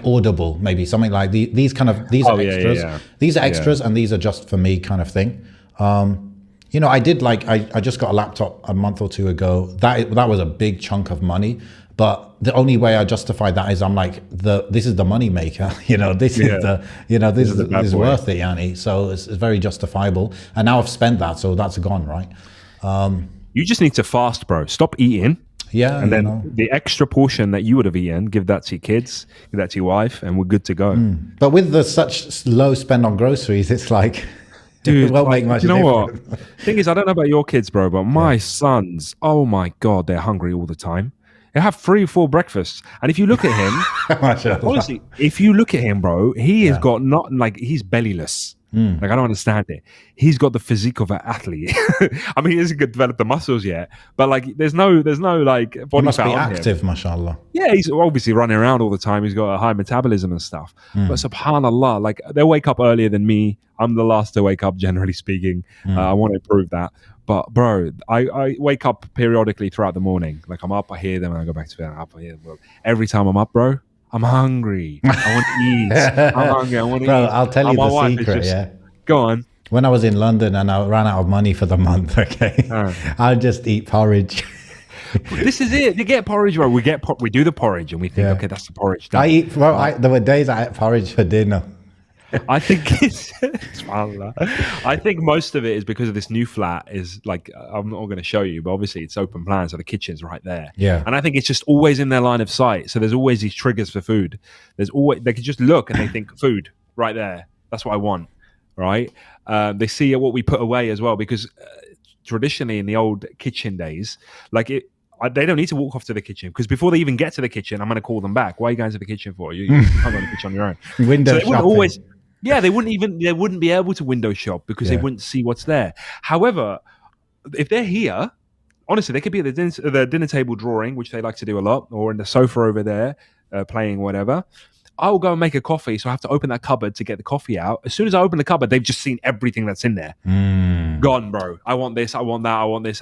Audible, maybe something like these kind of these Oh, are yeah, extras. yeah. These are extras, and these are just for me kind of thing. I did I just got a laptop a month or two ago. That was a big chunk of money, but the only way I justify that is I'm like this is the money maker. This is this is the bad is boy. worth it, Yanni. So it's very justifiable. And now I've spent that, so that's gone, right? You just need to fast, bro. Stop eating. Yeah, And then the extra portion that you would have eaten, give that to your kids, give that to your wife, and we're good to go. But with such low spend on groceries, it's like, Dude, it won't make much you know difference. what? Thing is, I don't know about your kids, bro, but my sons, oh my god, they're hungry all the time. They have 3 or 4 breakfasts, and if you look at him, Mashallah. honestly, if you look at him, bro, he has got he's bellyless. Like, I don't understand it. He's got the physique of an athlete. I mean, he hasn't developed the muscles yet, but like, there's no like He body must be fat on him. active, mashallah. Yeah, he's obviously running around all the time. He's got a high metabolism and stuff. But subhanallah, like, they'll wake up earlier than me. I'm the last to wake up, generally speaking. I want to improve that. But bro, I wake up periodically throughout the morning. Like, I'm up, I hear them, and I go back to bed. I'm up, I hear them. Well, every time I'm up, bro, I'm hungry. I want to eat. I'm hungry. I want to eat. Bro, I'll tell you My the wife is secret, just- yeah. Go on. When I was in London and I ran out of money for the month, okay, I'd just eat porridge. This is it. You get porridge, bro. We do the porridge, and we think, okay, that's the porridge. Done. There were days I ate porridge for dinner. I think subhanallah. I think most of it is because of this new flat. Is like, I'm not going to show you, but obviously it's open plan, so the kitchen's right there. Yeah. And I think it's just always in their line of sight. So there's always these triggers for food. There's always, they can just look and they think food right there. That's what I want, right? They see what we put away as well, because traditionally in the old kitchen days, like they don't need to walk off to the kitchen, because before they even get to the kitchen, I'm going to call them back. Why are you going to the kitchen for? You can't go to the kitchen on your own. Window shopping. They wouldn't be able to window shop because they wouldn't see what's there. However, if they're here, honestly, they could be at the dinner table drawing, which they like to do a lot, or in the sofa over there playing whatever. I will go and make a coffee, so I have to open that cupboard to get the coffee out. As soon as I open the cupboard, they've just seen everything that's in there. Gone, bro. I want this. I want that. I want this.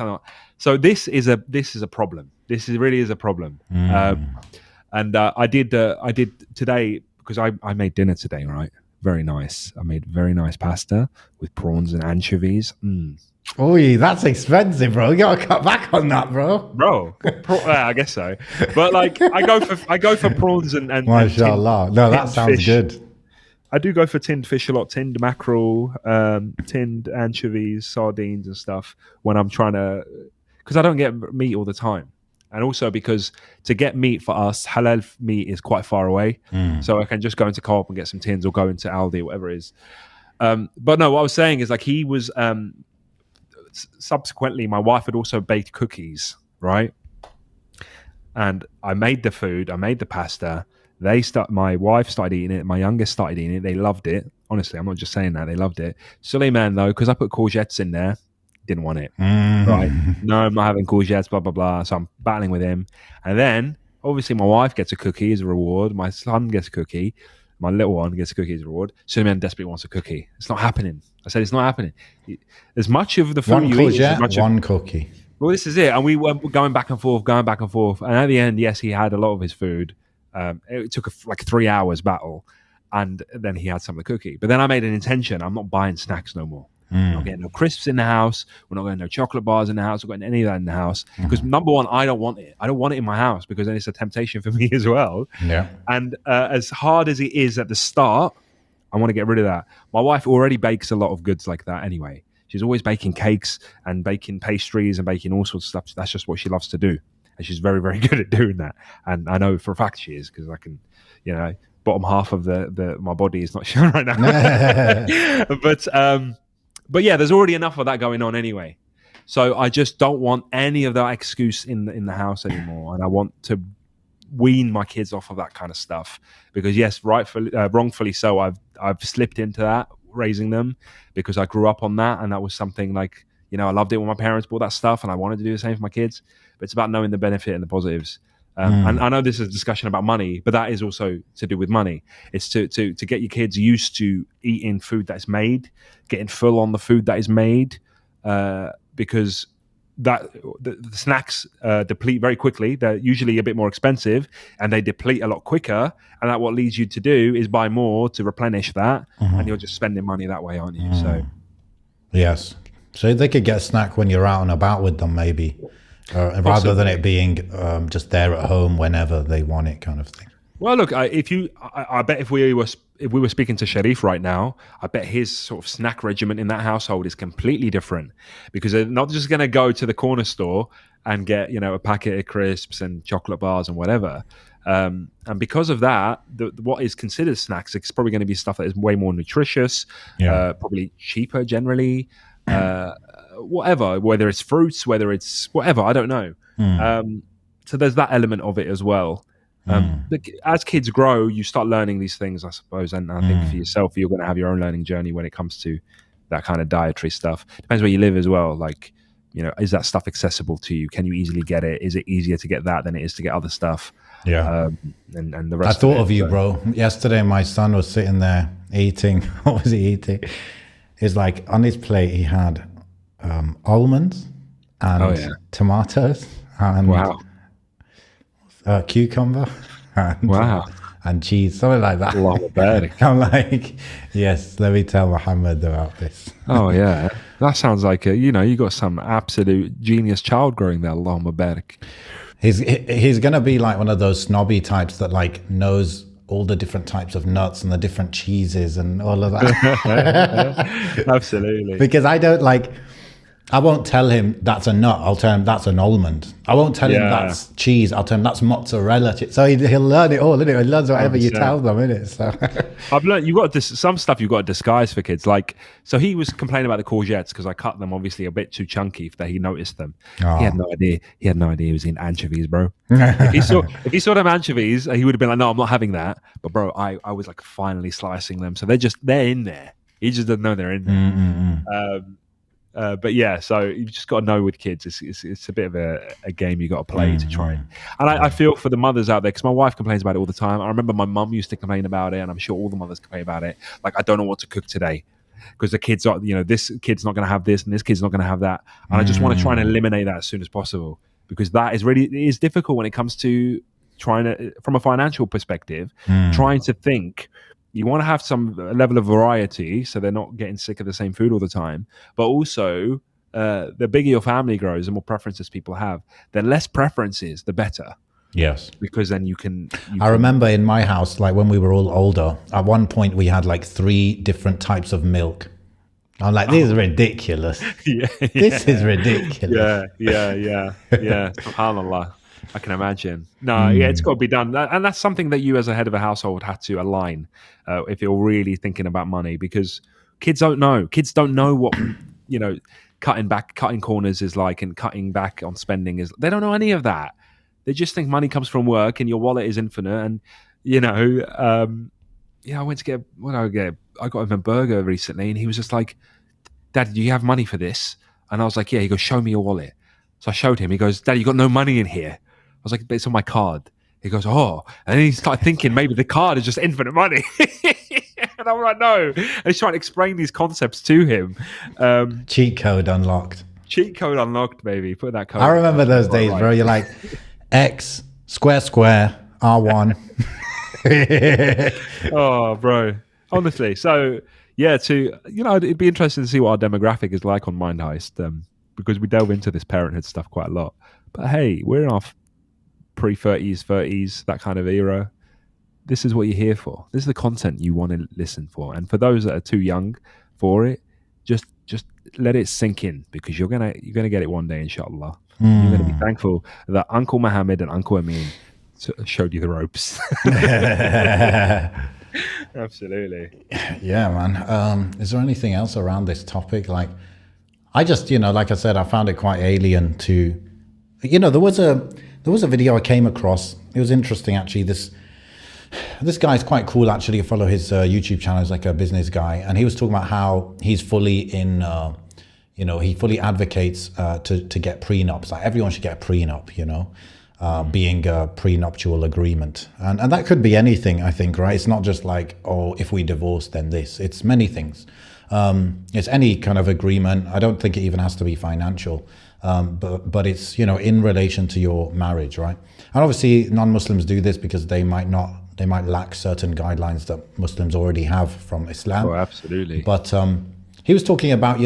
So this is a problem. This really is a problem. And I did today, because I made dinner today, right? Very nice. I made very nice pasta with prawns and anchovies. Oh, that's expensive, bro. You gotta cut back on that, bro. I guess so. But like, I go for prawns and Mashallah. No, that sounds fish. good. I do go for tinned fish a lot, tinned mackerel, tinned anchovies, sardines and stuff when I'm trying to, because I don't get meat all the time. And also because to get meat for us, halal meat is quite far away. So I can just go into Co-op and get some tins, or go into Aldi, whatever it is. But no, what I was saying is, like, he was, subsequently, my wife had also baked cookies, right? And I made the food, I made the pasta. My wife started eating it. My youngest started eating it. They loved it. Honestly, I'm not just saying that. They loved it. Suleiman, though, because I put courgettes in there, didn't want it. Right? No, I'm not having courgettes, blah, blah, blah. So I'm battling with him. And then, obviously, my wife gets a cookie as a reward. My son gets a cookie. My little one gets a cookie as a reward. Suleiman desperately wants a cookie. It's not happening. I said, it's not happening. As much of the food One you eat, one cookie. Well, this is it. And we were going back and forth. And at the end, yes, he had a lot of his food. It took like 3 hours battle. And then he had some of the cookie. But then I made an intention. I'm not buying snacks no more. We're not getting no crisps in the house. We're not getting no chocolate bars in the house. We're not getting any of that in the house. Because number one, I don't want it. I don't want it in my house, because then it's a temptation for me as well. Yeah. And as hard as it is at the start, I want to get rid of that. My wife already bakes a lot of goods like that anyway. She's always baking cakes and baking pastries and baking all sorts of stuff. That's just what she loves to do. and she's very, very good at doing that. And I know for a fact she is, because I can, bottom half of my body is not shown right now. But yeah, there's already enough of that going on anyway. So I just don't want any of that excuse in the house anymore, and I want to wean my kids off of that kind of stuff, because yes, wrongfully so, I've slipped into that raising them, because I grew up on that, and that was something like, I loved it when my parents bought that stuff, and I wanted to do the same for my kids. But it's about knowing the benefit and the positives. And I know this is a discussion about money, but that is also to do with money. It's to get your kids used to eating food that's made, getting full on the food that is made, because the snacks deplete very quickly. They're usually a bit more expensive, and they deplete a lot quicker. And that what leads you to do is buy more to replenish that, and you're just spending money that way, aren't you? So yes, so they could get a snack when you're out and about with them, maybe, rather than it being just there at home whenever they want it, kind of thing. Well, look, I bet if we were speaking to Sharif right now, I bet his sort of snack regimen in that household is completely different, because they're not just going to go to the corner store and get, a packet of crisps and chocolate bars and whatever. And because of that, what is considered snacks is probably going to be stuff that is way more nutritious, probably cheaper generally, whatever, whether it's fruits, whether it's whatever, I don't know. So there's that element of it as well. As kids grow, you start learning these things, I suppose, and I think for yourself, you're going to have your own learning journey when it comes to that kind of dietary stuff. Depends where you live as well. Like, is that stuff accessible to you? Can you easily get it? Is it easier to get that than it is to get other stuff? Yeah. And the rest. I thought of you, bro. Yesterday, my son was sitting there eating. What was he eating? It's like on his plate, he had almonds and tomatoes and cucumber and cheese, something like that. I'm like, yes, let me tell Mohammed about this. Oh yeah, that sounds like you got some absolute genius child growing there. Allah Mubarak. He's gonna be like one of those snobby types that like knows all the different types of nuts and the different cheeses and all of that. Absolutely. Because I won't tell him that's a nut. I'll tell him that's an almond. I won't tell him that's cheese. I'll tell him that's mozzarella. So he'll learn it all, innit? He learns whatever 100%. You tell them, innit? So I've learned some stuff you've got to disguise for kids. Like, so he was complaining about the courgettes because I cut them obviously a bit too chunky that he noticed them. Oh. He had no idea. He was eating anchovies, bro. if he saw them anchovies, he would have been like, no, I'm not having that. But bro, I was like finally slicing them. So they're in there. He just doesn't know they're in there. But yeah, so you just got to know with kids, it's a bit of a game you got to play to try. And I feel for the mothers out there, because my wife complains about it all the time. I remember my mum used to complain about it, and I'm sure all the mothers complain about it. Like, I don't know what to cook today because the kids are, this kid's not going to have this and this kid's not going to have that. And I just want to try and eliminate that as soon as possible, because that is really, it is difficult when it comes to trying to, from a financial perspective, trying to think. You want to have some level of variety so they're not getting sick of the same food all the time. But also, the bigger your family grows, the more preferences people have. The less preferences, the better. Yes. Because then you can... I remember in my house, like when we were all older, at one point we had like 3 different types of milk. I'm like, this is ridiculous. This is ridiculous. Yeah. SubhanAllah. I can imagine. No, it's got to be done. And that's something that you as a head of a household had to align if you're really thinking about money, because kids don't know. Kids don't know what, cutting corners is like, and cutting back on spending is. They don't know any of that. They just think money comes from work and your wallet is infinite. And, I went to get, I got him a burger recently, and he was just like, Dad, do you have money for this? And I was like, yeah. He goes, show me your wallet. So I showed him. He goes, Dad, you got no money in here. I was like, but it's on my card. He goes, oh. And then he started thinking maybe the card is just infinite money. And I'm like, no. And he's trying to explain these concepts to him. Cheat code unlocked. Cheat code unlocked, baby. Put that code. I remember those days, right, bro. You're like, X, square, R1. Oh, bro. Honestly. So, yeah, it'd be interesting to see what our demographic is like on Mind Heist, because we delve into this parenthood stuff quite a lot. But hey, we're in our pre-30s, 30s, that kind of era. This is what you're here for. This is the content you want to listen for. And for those that are too young for it, just let it sink in, because you're gonna get it one day, inshallah. You're going to be thankful that Uncle Mohammed and Uncle Amin showed you the ropes. Absolutely. Yeah, man. Is there anything else around this topic? Like, I just, like I said, I found it quite alien to, there was a video I came across. It was interesting, actually. This guy's quite cool, actually. I follow his YouTube channel. He's like a business guy, and he was talking about how he's fully in, he fully advocates to get prenups. Like, everyone should get a prenup, being a prenuptial agreement. And that could be anything, I think, right? It's not just like, oh, if we divorce, then this. It's many things. It's any kind of agreement. I don't think it even has to be financial. But it's, in relation to your marriage, right? And obviously non-Muslims do this because they might lack certain guidelines that Muslims already have from Islam. Oh, absolutely. But he was talking about,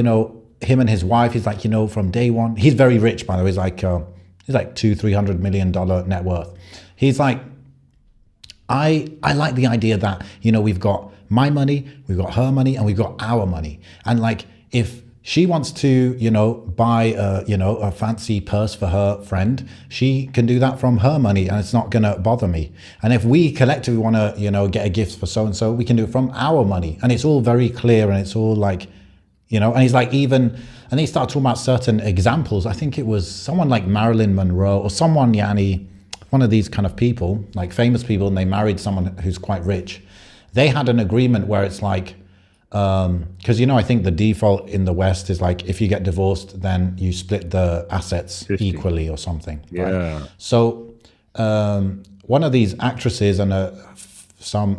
him and his wife. He's like, from day one, he's very rich, by the way. He's like $200-300 million net worth. He's like, I like the idea that, we've got my money, we've got her money, and we've got our money. And like, if she wants to, buy a fancy purse for her friend, she can do that from her money, and it's not going to bother me. And if we collectively want to, get a gift for so-and-so, we can do it from our money. And it's all very clear, and it's all like, and he's like, and he started talking about certain examples. I think it was someone like Marilyn Monroe or someone, one of these kind of people, like famous people, and they married someone who's quite rich. They had an agreement where it's like, because, I think the default in the West is like, if you get divorced, then you split the assets 50. Equally or something. Yeah. Right? So one of these actresses and some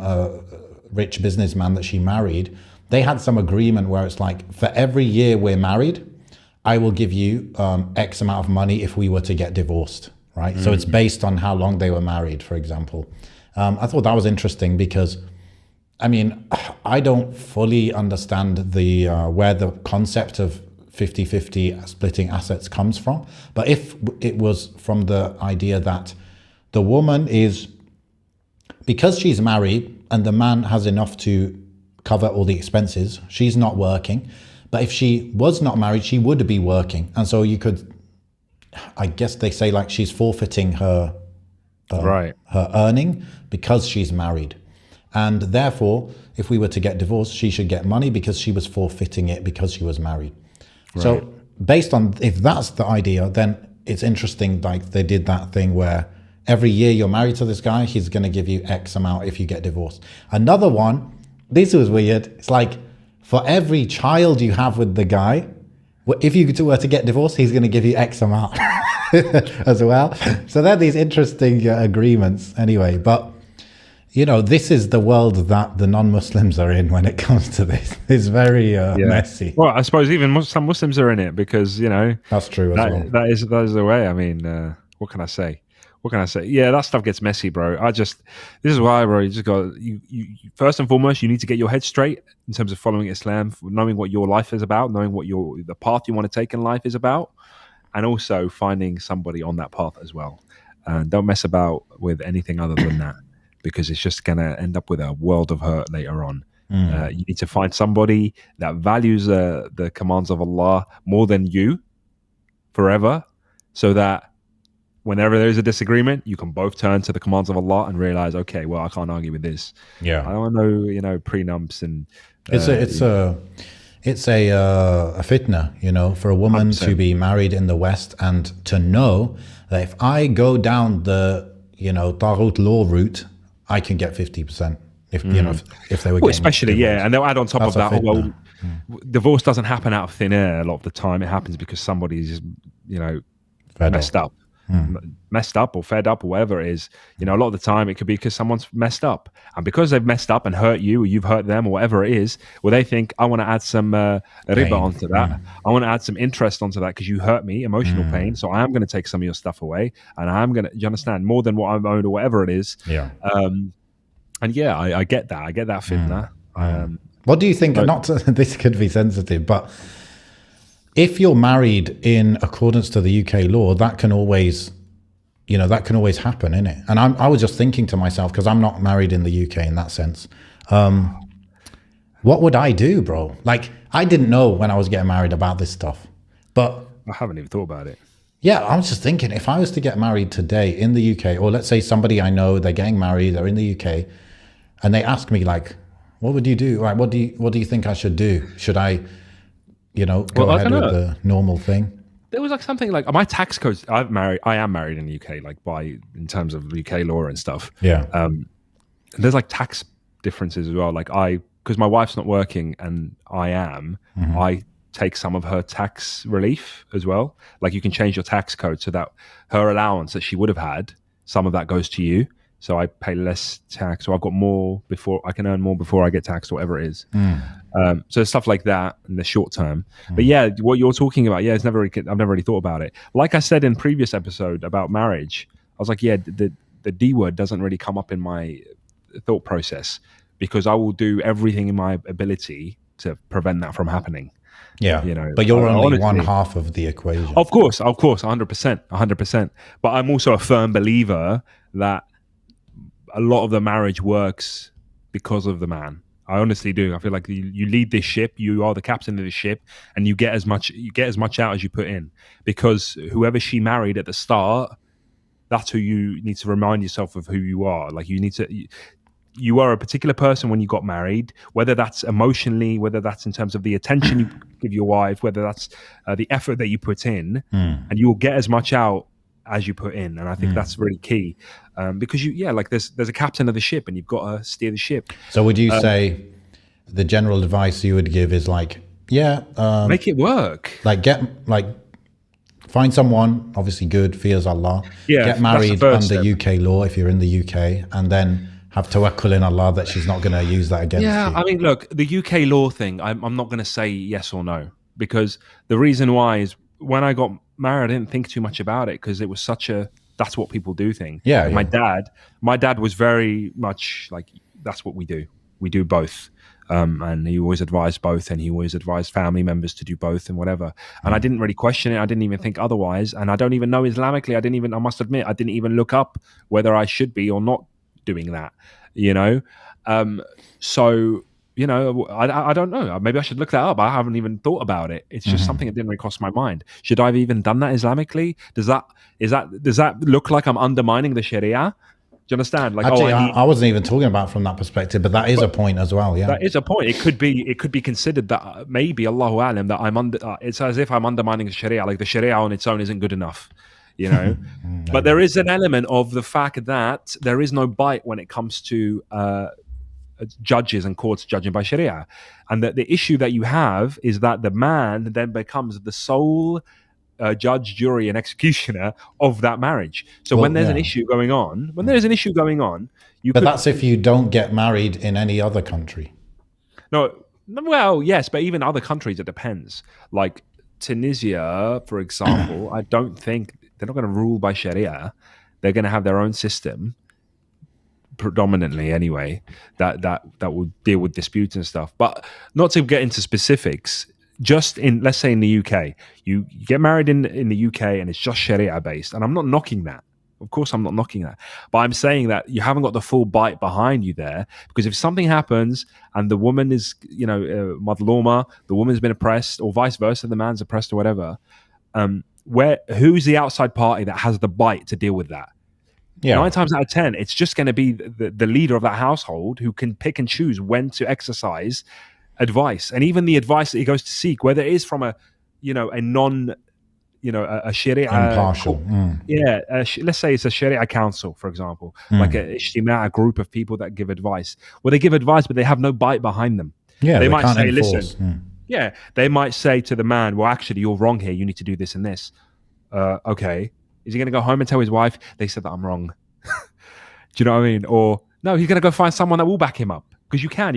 rich businessman that she married, they had some agreement where it's like, for every year we're married, I will give you X amount of money if we were to get divorced, right? So it's based on how long they were married, for example. I thought that was interesting because, I don't fully understand the where the concept of 50-50 splitting assets comes from. But if it was from the idea that the woman is, because she's married and the man has enough to cover all the expenses, she's not working. But if she was not married, she would be working. And so you could, I guess they say, like, she's forfeiting her her earning because she's married. And therefore, if we were to get divorced, she should get money because she was forfeiting it because she was married. Right. So based on, if that's the idea, then it's interesting, like they did that thing where every year you're married to this guy, he's going to give you X amount if you get divorced. Another one, this was weird. It's like, for every child you have with the guy, if you were to get divorced, he's going to give you X amount as well. So there are these interesting agreements anyway. But, this is the world that the non-Muslims are in when it comes to this. It's very messy. Well, I suppose even some Muslims are in it because, That's true as well. That is the way. What can I say? Yeah, that stuff gets messy, bro. This is why, bro, you just got, you first and foremost, you need to get your head straight in terms of following Islam, knowing what your life is about, knowing what the path you want to take in life is about, and also finding somebody on that path as well. And don't mess about with anything other than that, because it's just going to end up with a world of hurt later on. You need to find somebody that values the commands of Allah more than you forever, so that whenever there's a disagreement, you can both turn to the commands of Allah and realize, okay, well, I can't argue with this. Yeah, I don't know, prenups and it's a fitna, for a woman 100%. To be married in the West and to know that if I go down the Taghut law route, I can get 50%. If if they were getting especially divorced. And they'll add on top That's of that. Divorce doesn't happen out of thin air a lot of the time. It happens because somebody's messed up or fed up or whatever it is. A lot of the time it could be because someone's messed up, and because they've messed up and hurt you, or you've hurt them, or whatever it is, well, they think, I want to add some riba onto that. I want to add some interest onto that because you hurt me, emotional pain, so I am going to take some of your stuff away, and I am going to, you understand, more than what I'm owed or whatever it is. I get that. I get that fitna. What do you think? This could be sensitive, but if you're married in accordance to the UK law, that can always, happen, innit? And I was just thinking to myself, because I'm not married in the UK in that sense, what would I do, bro? Like, I didn't know when I was getting married about this stuff, but I haven't even thought about it. Yeah, I was just thinking, if I was to get married today in the UK, or let's say somebody I know, they're getting married, they're in the UK, and they ask me like, what would you do? Like, what do you think I should do? Should I, go Well, I ahead don't with know. the normal thing? There was like something like my tax code. I am married in the UK, like in terms of UK law and stuff. Yeah. There's like tax differences as well. Like because my wife's not working and I am, I take some of her tax relief as well. Like you can change your tax code so that her allowance that she would have had, some of that goes to you. So I pay less tax, or I've got more before I can earn more before I get taxed, or whatever it is. So stuff like that in the short term. But yeah, what you're talking about, I've never really thought about it. Like I said in previous episode about marriage, I was like, the D word doesn't really come up in my thought process because I will do everything in my ability to prevent that from happening. Yeah. But you're only honestly, one half of the equation. Of course, 100%. But I'm also a firm believer that a lot of the marriage works because of the man. I honestly do. I feel like you lead this ship. You are the captain of the ship, and you get as much out as you put in. Because whoever she married at the start, that's who you need to remind yourself of who you are. Like you are a particular person when you got married. Whether that's emotionally, whether that's in terms of the attention you give your wife, whether that's the effort that you put in, and you will get as much out as you put in. And I think that's really key. Because there's a captain of the ship and you've got to steer the ship. So would you say the general advice you would give is like, make it work. Find someone, obviously good, fears Allah. Yeah, get married under step. UK law if you're in the UK, and then have tawakkul in Allah that she's not going to use that against you. Yeah, I mean, look, the UK law thing, I'm not going to say yes or no, because the reason why is when I got married, I didn't think too much about it because it was such a that's what people do thing. Yeah, My dad was very much like, that's what we do. We do both. And he always advised both, and he always advised family members to do both and whatever. And I didn't really question it. I didn't even think otherwise. And I don't even know Islamically. I must admit, I didn't even look up whether I should be or not doing that, So, I don't know. Maybe I should look that up. I haven't even thought about it. It's just something that didn't really cross my mind. Should I have even done that Islamically? Does that look like I'm undermining the Sharia? Do you understand? Like, actually, I wasn't even talking about from that perspective, but that is a point as well. Yeah, that is a point. It could be considered that maybe Allahu Alam that I'm under. It's as if I'm undermining the Sharia. Like the Sharia on its own isn't good enough. But there is an element of the fact that there is no bite when it comes to judges and courts judging by Sharia, and that the issue that you have is that the man then becomes the sole judge, jury, and executioner of that marriage. So when there's an issue going on, But that's if you don't get married in any other country. No, well, yes, but even other countries, it depends. Like Tunisia, for example, I don't think they're not going to rule by Sharia. They're going to have their own system, predominantly anyway, that will deal with disputes and stuff. But not to get into specifics, just let's say in the UK, you get married in the UK and it's just Sharia based. And I'm not knocking that. Of course, I'm not knocking that. But I'm saying that you haven't got the full bite behind you there, because if something happens and the woman is, madluma, the woman's been oppressed, or vice versa, the man's oppressed or whatever, who's the outside party that has the bite to deal with that? Yeah. 9 times out of 10, it's just going to be the leader of that household who can pick and choose when to exercise advice, and even the advice that he goes to seek, whether it is from a non, a Sharia impartial, let's say it's a Sharia council, for example, like a ijtima, a group of people that give advice. Well, they give advice, but they have no bite behind them. Yeah, they might can't say, enforce. listen, they might say to the man, well, actually, you're wrong here. You need to do this and this. Okay, is he going to go home and tell his wife they said that I'm wrong? Do you know what I mean? Or no, he's going to go find someone that will back him up. Because you can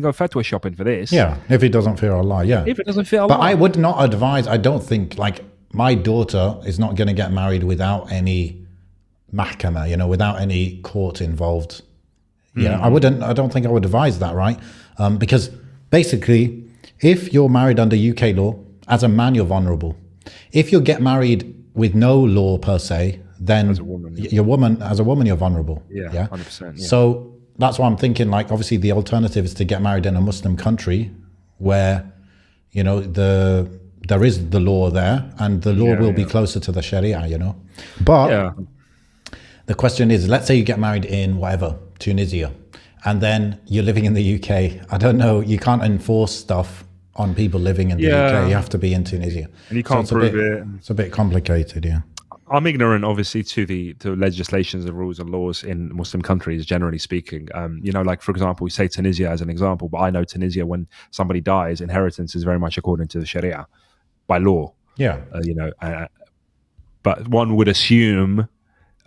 go fatwa shopping for this. Yeah, if it doesn't fear Allah, yeah. If it doesn't fear Allah. But I would not advise, I don't think, like, my daughter is not going to get married without any mahkama, without any court involved. Yeah, I don't think I would advise that, right? Because basically, if you're married under UK law, as a man, you're vulnerable. If you get married with no law per se, then as a woman, you're vulnerable. Yeah, 100%. Yeah. So that's why I'm thinking, like, obviously the alternative is to get married in a Muslim country where, the there is the law there, and the law will be closer to the Sharia, you know. But the question is, let's say you get married in whatever, Tunisia, and then you're living in the UK. I don't know, you can't enforce stuff on people living in the UK. You have to be in Tunisia. And you can't prove it. It's a bit complicated, yeah. I'm ignorant, obviously, to legislations and rules and laws in Muslim countries, generally speaking. You know, like, for example, we say Tunisia as an example, but I know Tunisia, when somebody dies, inheritance is very much according to the Sharia by law. Yeah. You know, but one would assume,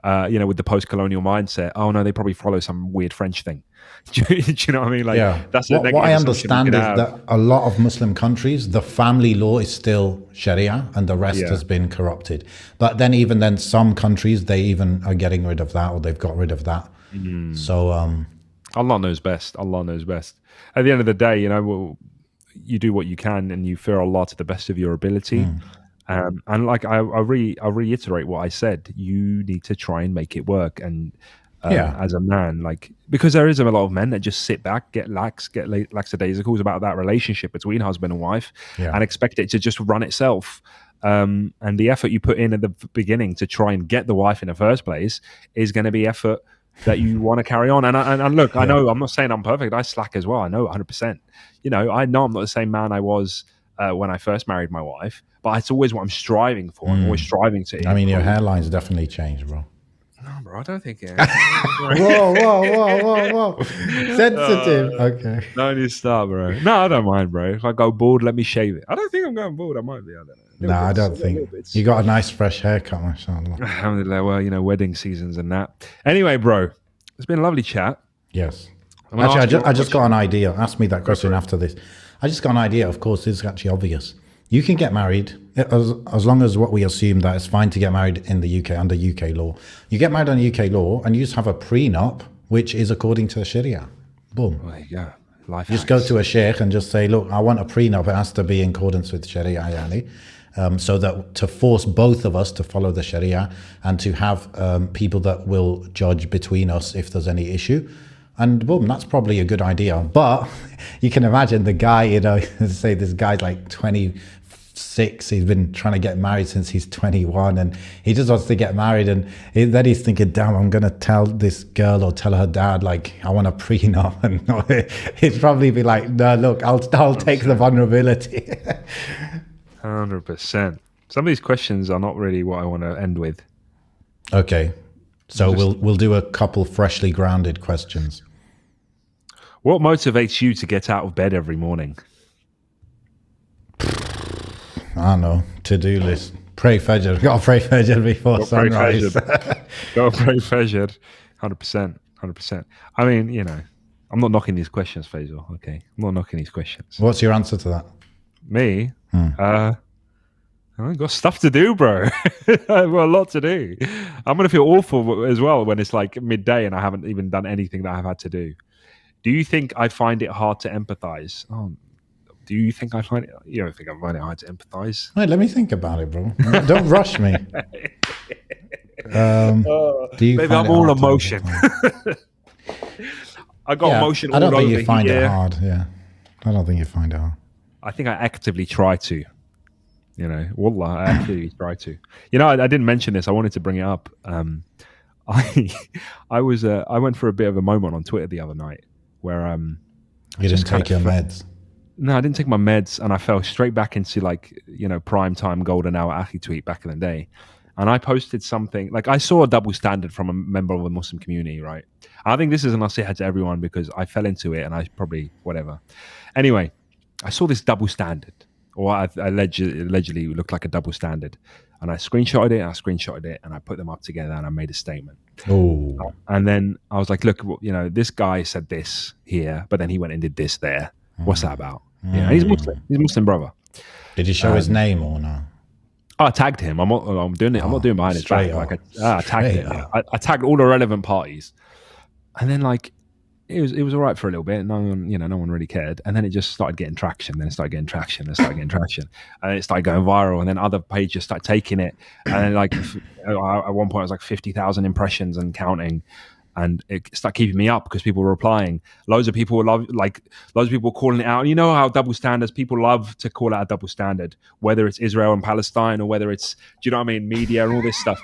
you know, with the post-colonial mindset, oh no, they probably follow some weird French thing. Do you know what I mean? Like, that's what I understand is that a lot of Muslim countries, the family law is still Sharia, and the rest has been corrupted. But then, even then, some countries, they even are getting rid of that, or they've got rid of that. So Allah knows best. Allah knows best. At the end of the day, you know, you do what you can, and you fear Allah to the best of your ability. And like I'll reiterate what I said. You need to try and make it work. And as a man, like, because there is a lot of men that just sit back, get lackadaisicals about that relationship between husband and wife, and expect it to just run itself. And the effort you put in at the beginning to try and get the wife in the first place is going to be effort that you want to carry on. And look, I know, I'm not saying I'm perfect. I slack as well. I know 100%. You know I'm not the same man I was when I first married my wife, but it's always what I'm striving for. I'm always striving to. I mean, your hairline's definitely changed, bro. No, bro, I don't think it. Whoa. Sensitive. Okay. No need to start, bro. No, I don't mind, bro. If I go bald, let me shave it. I don't think I'm going bald. I might be. I don't know. No, I don't think. You got a nice fresh haircut, mashallah. Alhamdulillah. Well, you know, wedding seasons and that. Anyway, bro, it's been a lovely chat. Yes. Actually, I just got an idea. Ask me that question after this. I just got an idea. Of course, it's actually obvious. You can get married as long as what we assume that it's fine to get married in the UK under UK law. You get married under UK law and you just have a prenup, which is according to the Sharia. Boom. There you go. Life just go to a sheikh and just say, look, I want a prenup. It has to be in accordance with Sharia, yani. So that to force both of us to follow the Sharia and to have people that will judge between us if there's any issue. And boom, that's probably a good idea. But you can imagine the guy, you know, say this guy's like 26, he's been trying to get married since he's 21, and he just wants to get married, and then he's thinking, damn, I'm going to tell this girl or tell her dad, like, I want a prenup. And he'd probably be like, no, look, I'll take the vulnerability. 100%. Some of these questions are not really what I want to end with. Okay. So we'll do a couple freshly grounded questions. What motivates you to get out of bed every morning? I don't know. To-do list. Pray Fajr. Got to pray Fajr before sunrise. Got to pray Fajr. 100%. 100%. I mean, you know, I'm not knocking these questions, Faisal. Okay. I'm not knocking these questions. What's your answer to that? Me? I've got stuff to do, bro. I've got a lot to do. I'm going to feel awful as well when it's like midday and I haven't even done anything that I've had to do. Do you think I find it hard to empathize? Do you think I find it? You don't think I find it hard to empathize? Wait, let me think about it, bro. Don't rush me. Do you? Maybe I'm all emotion. I got emotion. I don't think you find it hard. Yeah, I don't think you find it hard. I think I actively try to. You know, wallah, I actually try to. You know, I didn't mention this. I wanted to bring it up. I went for a bit of a moment on Twitter the other night where you didn't take your meds. No, I didn't take my meds, and I fell straight back into, like, you know, prime time golden hour Achi tweet back in the day. And I posted something like, I saw a double standard from a member of the Muslim community, right? I think this is an nasiha to everyone because I fell into it and I probably whatever. Anyway, I saw this double standard. Or I allegedly looked like a double standard. And I screenshotted it, and I put them up together, and I made a statement. Oh. And then I was like, look, you know, this guy said this here, but then he went and did this there. What's that about? You know, he's Muslim. He's a Muslim brother. Did you show his name or no? I tagged him. I'm doing it. I'm not doing behind his back. Like I tagged him. I tagged all the relevant parties. And then, like, it was all right for a little bit. No one really cared. And then it just started getting traction. Then it started getting traction. And it started going viral. And then other pages started taking it. And then, like, at one point, it was like 50,000 impressions and counting. and it started keeping me up because people were replying. Loads of people loads of people calling it out. You know how double standards, people love to call out a double standard, whether it's Israel and Palestine or whether it's, do you know what I mean, media and all this stuff.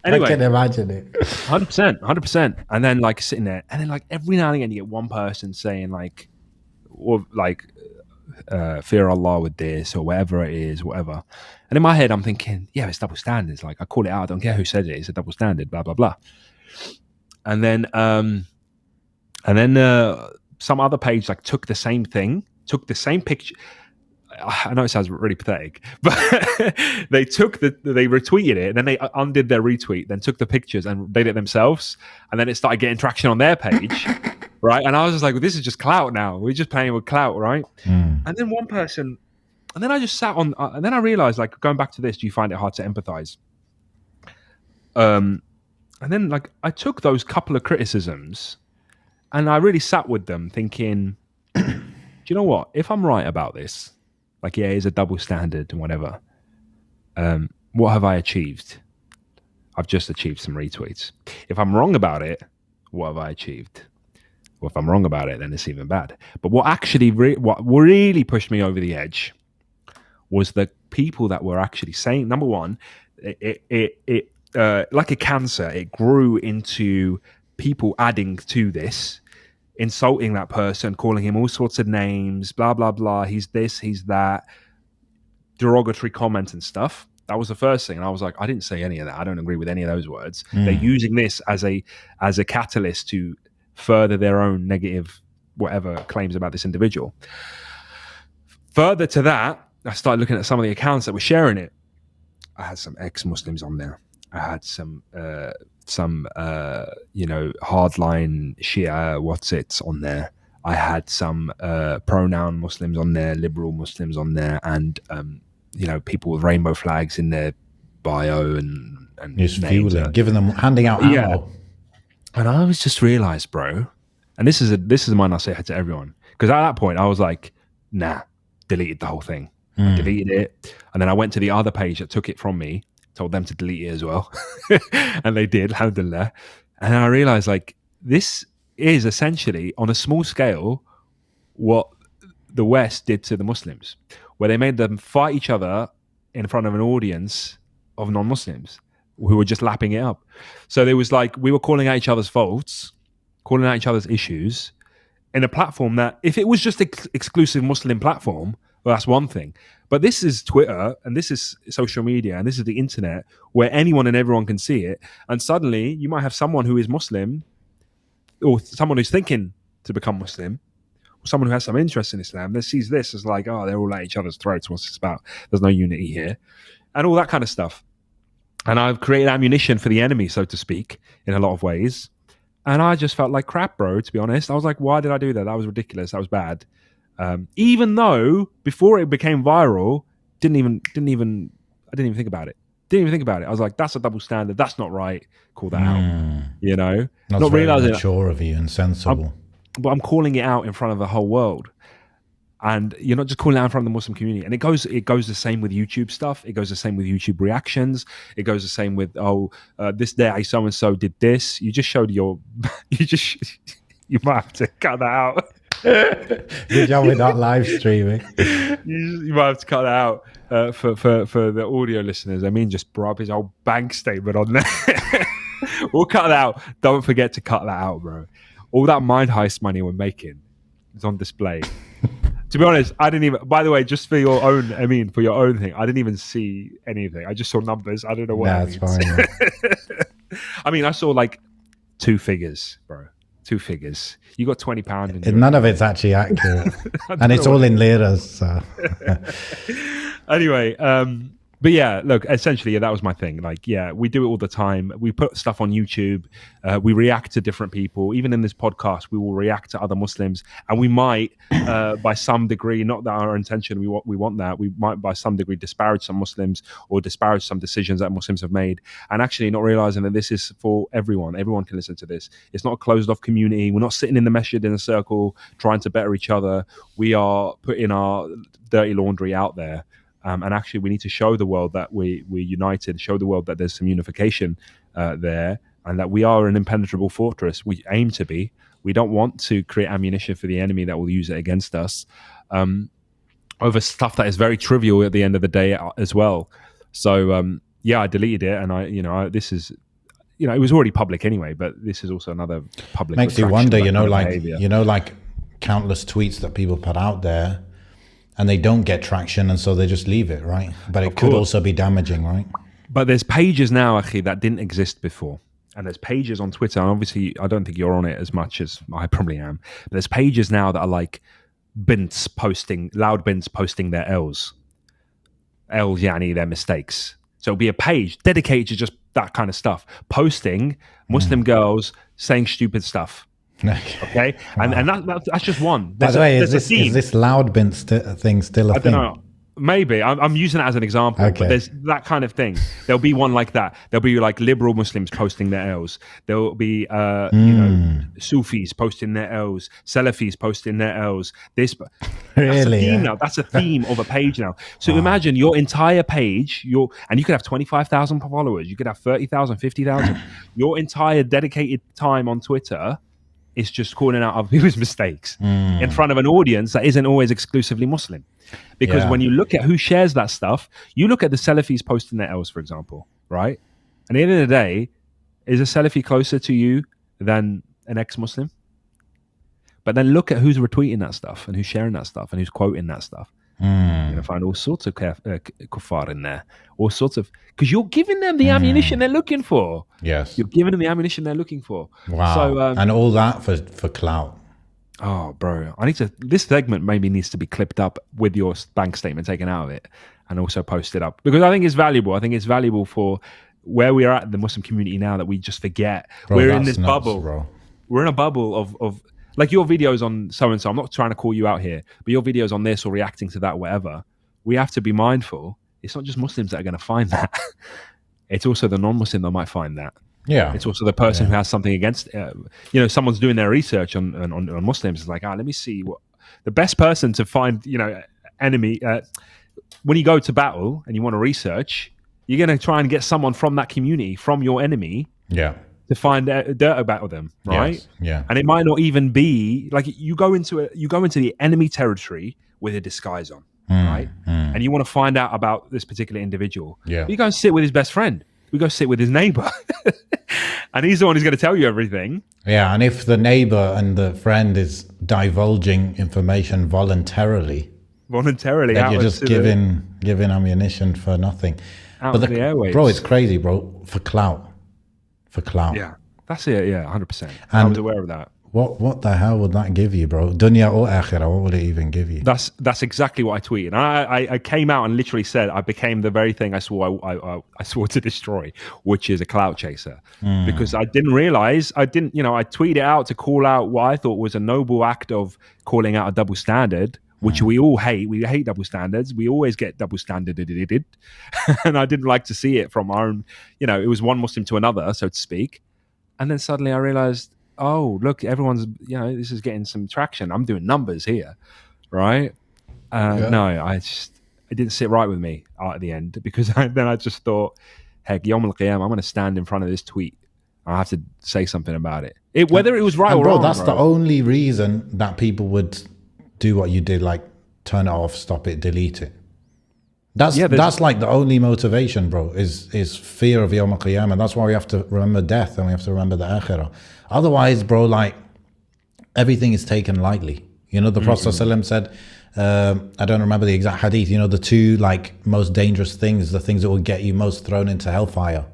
Anyway, I can imagine it. 100%. And then like sitting there, and then like every now and again you get one person saying like, or like, fear Allah with this or whatever it is, whatever. And in my head, I'm thinking, yeah, it's double standards. Like I call it out. I don't care who said it. It's a double standard. Blah blah blah. And then some other page like took the same thing, took the same picture. I know it sounds really pathetic, but they retweeted it, and then they undid their retweet, then took the pictures and did it themselves, and then it started getting traction on their page, right? And I was just like, well, this is just clout now. We're just playing with clout, right? And then one person, and then I just sat on, and then I realized, like, going back to this, do you find it hard to empathize? And then, like, I took those couple of criticisms, and I really sat with them, thinking, do you know what? If I'm right about this, like, yeah, it's a double standard and whatever. What have I achieved? I've just achieved some retweets. If I'm wrong about it, what have I achieved? Well, if I'm wrong about it, then it's even bad. But what actually, what really pushed me over the edge was the people that were actually saying, number one, it like a cancer, it grew into people adding to this, insulting that person, calling him all sorts of names, blah, blah, blah. He's this, he's that, derogatory comments and stuff. That was the first thing. And I was like, I didn't say any of that. I don't agree with any of those words. They're using this as a catalyst to further their own negative, whatever, claims about this individual. Further to that, I started looking at some of the accounts that were sharing it. I had some ex-Muslims on there. I had some hardline Shia on there. I had some pronoun Muslims on there, liberal Muslims on there, and people with rainbow flags in their bio and just fueling, giving them, handing out ammo. Yeah. And I was just realized, bro, and this is a mine I say to everyone, because at that point I was like, nah, deleted the whole thing. I deleted it, and then I went to the other page that took it from me, told them to delete it as well, and they did, alhamdulillah. And I realized, like, this is essentially on a small scale what the West did to the Muslims, where they made them fight each other in front of an audience of non-Muslims who were just lapping it up. So there was like, we were calling out each other's faults, calling out each other's issues in a platform that, if it was just exclusive Muslim platform, well, that's one thing. But this is Twitter, and this is social media, and this is the internet, where anyone and everyone can see it. And suddenly you might have someone who is Muslim, or someone who's thinking to become Muslim, or someone who has some interest in Islam, that sees this as like, oh, they're all at each other's throats. What's this about? There's no unity here. And all that kind of stuff. And I've created ammunition for the enemy, so to speak, in a lot of ways. And I just felt like crap, bro, to be honest. I was like, why did I do that? That was ridiculous. That was bad. Even though before it became viral, I didn't even think about it. I was like, that's a double standard. That's not right. Call that out. You know, that's not very realizing mature of you and sensible. But I'm calling it out in front of the whole world. And you're not just calling it out in front of the Muslim community. And it goes the same with YouTube stuff. It goes the same with YouTube reactions. It goes the same with, this day so-and-so did this. You just showed you might have to cut that out. Good job with that live streaming. You might have to cut that out for the audio listeners. I mean, just brought up his whole bank statement on there. We'll cut that out. Don't forget to cut that out, bro. All that Mind Heist money we're making is on display. To be honest, I didn't even, by the way, just for your own thing, I didn't even see anything. I just saw numbers. I don't know what that means. Fine. I mean, I saw like 2 figures, bro. 2 figures. You got £20. None of it's actually accurate. And it's all in liras. So. Anyway, but yeah, look, essentially, that was my thing. Like, yeah, we do it all the time. We put stuff on YouTube. We react to different people. Even in this podcast, we will react to other Muslims. And we might, by some degree, not that our intention, we want that, we might by some degree disparage some Muslims or disparage some decisions that Muslims have made. And actually not realizing that this is for everyone. Everyone can listen to this. It's not a closed-off community. We're not sitting in the masjid in a circle trying to better each other. We are putting our dirty laundry out there. And actually, we need to show the world that we're united, show the world that there's some unification there. and that we are an impenetrable fortress. We aim to be. We don't want to create ammunition for the enemy that will use it against us over stuff that is very trivial at the end of the day as well. So I deleted it, and this is, it was already public anyway, but this is also another public. Makes you wonder, like countless tweets that people put out there, and they don't get traction, and so they just leave it, right? But it could also be damaging, right? But there's pages now, Akhi, that didn't exist before. And there's pages on Twitter, and obviously I don't think you're on it as much as I probably am. But there's pages now that are like loud bins posting their L's, yani their mistakes. So it'll be a page dedicated to just that kind of stuff, posting Muslim girls saying stupid stuff. Okay, wow. and that's just one. By the way, is this loud bin thing still a thing? I don't know. Maybe I'm using it as an example, but there's that kind of thing. There'll be one like that. There'll be like liberal Muslims posting their L's. There'll be Sufis posting their L's, Salafis posting their L's. That's a theme now. That's a theme of a page now. So imagine your entire page, and you could have 25,000 followers, you could have 30,000, 50,000. Your entire dedicated time on Twitter is just calling out other people's mistakes in front of an audience that isn't always exclusively Muslim. Because when you look at who shares that stuff, you look at the Salafis posting their L's, for example, right? And at the end of the day, is a Salafi closer to you than an ex-Muslim? But then look at who's retweeting that stuff and who's sharing that stuff and who's quoting that stuff. You're going to find all sorts of kuffar in there, all sorts of, because you're giving them the ammunition they're looking for. Yes. You're giving them the ammunition they're looking for. Wow. So, and all that for clout. Oh, bro. This segment maybe needs to be clipped up with your bank statement taken out of it and also posted up, because I think it's valuable. I think it's valuable for where we are at in the Muslim community now, that we just forget. Bro, we're in this bubble. Bro. We're in a bubble of like your videos on so-and-so. I'm not trying to call you out here, but your videos on this or reacting to that, whatever, we have to be mindful. It's not just Muslims that are going to find that. It's also the non-Muslim that might find that. Yeah. It's also the person who has something against, someone's doing their research on Muslims. It's like, let me see what the best person to find, enemy. When you go to battle and you want to research, you're going to try and get someone from that community, from your enemy. Yeah. To find dirt about them, right? Yes. Yeah. And it might not even be like you go into the enemy territory with a disguise on, right? And you want to find out about this particular individual. Yeah. You go and sit with his best friend. We go sit with his neighbor, and he's the one who's going to tell you everything. Yeah, and if the neighbor and the friend is divulging information voluntarily, then you're just giving ammunition for nothing. Out of the airwaves, bro. It's crazy, bro. For clout. Yeah, that's it. Yeah, 100%. I was aware of that. What the hell would that give you, bro? Dunya or akhirah? What would it even give you? That's exactly what I tweeted. I came out and literally said I became the very thing I swore to destroy, which is a clout chaser. Because I didn't realize I tweeted out to call out what I thought was a noble act of calling out a double standard, which we all hate. We hate double standards. We always get double standarded. And I didn't like to see it from our own, it was one Muslim to another, so to speak. And then suddenly I realized, oh, look, everyone's, this is getting some traction. I'm doing numbers here, right? No, it didn't sit right with me at the end, because then I just thought, heck, Yawm al-Qiyamah, I'm going to stand in front of this tweet. I have to say something about it. Whether it was right or wrong. That's the only reason that people would do what you did, like turn it off, stop it, delete it. That's like the only motivation, bro, is fear of Yawm al-Qiyamah. That's why we have to remember death and we have to remember the akhirah. Otherwise, bro, like everything is taken lightly. The Prophet ﷺ said, I don't remember the exact hadith, the two like most dangerous things, the things that will get you most thrown into hellfire.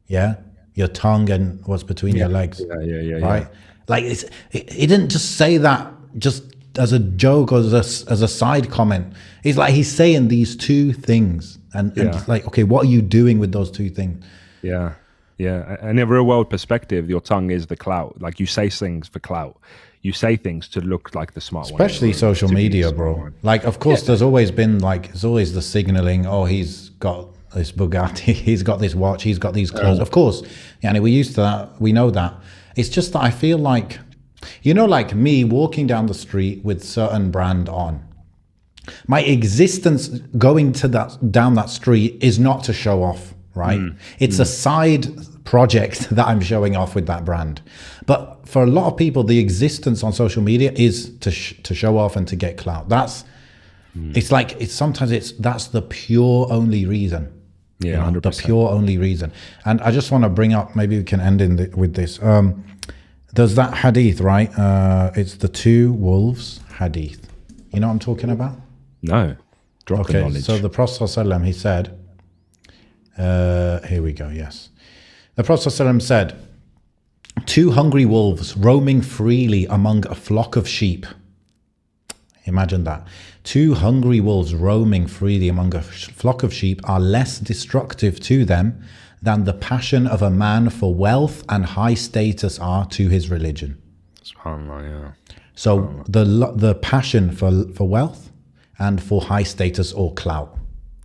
Yeah. Your tongue and what's between your legs. Yeah. Right. Like he didn't just say that just as a joke or as a side comment. He's saying these two things and it's like, okay, what are you doing with those two things? Yeah. And in a real world perspective, your tongue is the clout. Like you say things for clout. You say things to look like the smart one. Especially social media, bro. Like, of course, there's always been it's always the signaling, oh, he's got this Bugatti, he's got this watch, he's got these clothes. Of course, we're used to that. We know that. It's just that I feel like, like me walking down the street with certain brand on, my existence going to down that street is not to show off, right? It's a side project that I'm showing off with that brand. But for a lot of people, the existence on social media is to show off and to get clout. That's it's like that's the pure only reason. Yeah, you know, 100%. the pure only reason. And I just want to bring up, maybe we can end with this. There's that hadith, right? It's the two wolves hadith. You know what I'm talking about? No. Drop the knowledge. So the Prophet ﷺ, he said, here we go, yes. The Prophet ﷺ said, two hungry wolves roaming freely among a flock of sheep. Imagine that. Two hungry wolves roaming freely among a flock of sheep are less destructive to them than the passion of a man for wealth and high status are to his religion. SubhanAllah, yeah. So the passion for wealth and for high status or clout,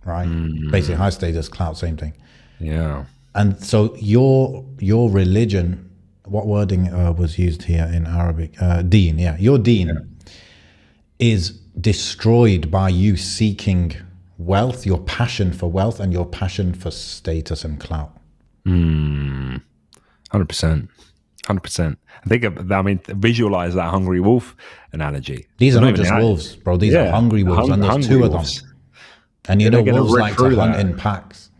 right? Basically, high status, clout, same thing. Yeah. And so your religion, what wording was used here in Arabic? Deen, yeah. Your deen is destroyed by you seeking wealth, your passion for wealth and your passion for status and clout. 100%. 100%. Visualize that hungry wolf analogy. These are not just wolves, bro. These are hungry wolves, and there's two of them. And you know, wolves like to hunt in packs.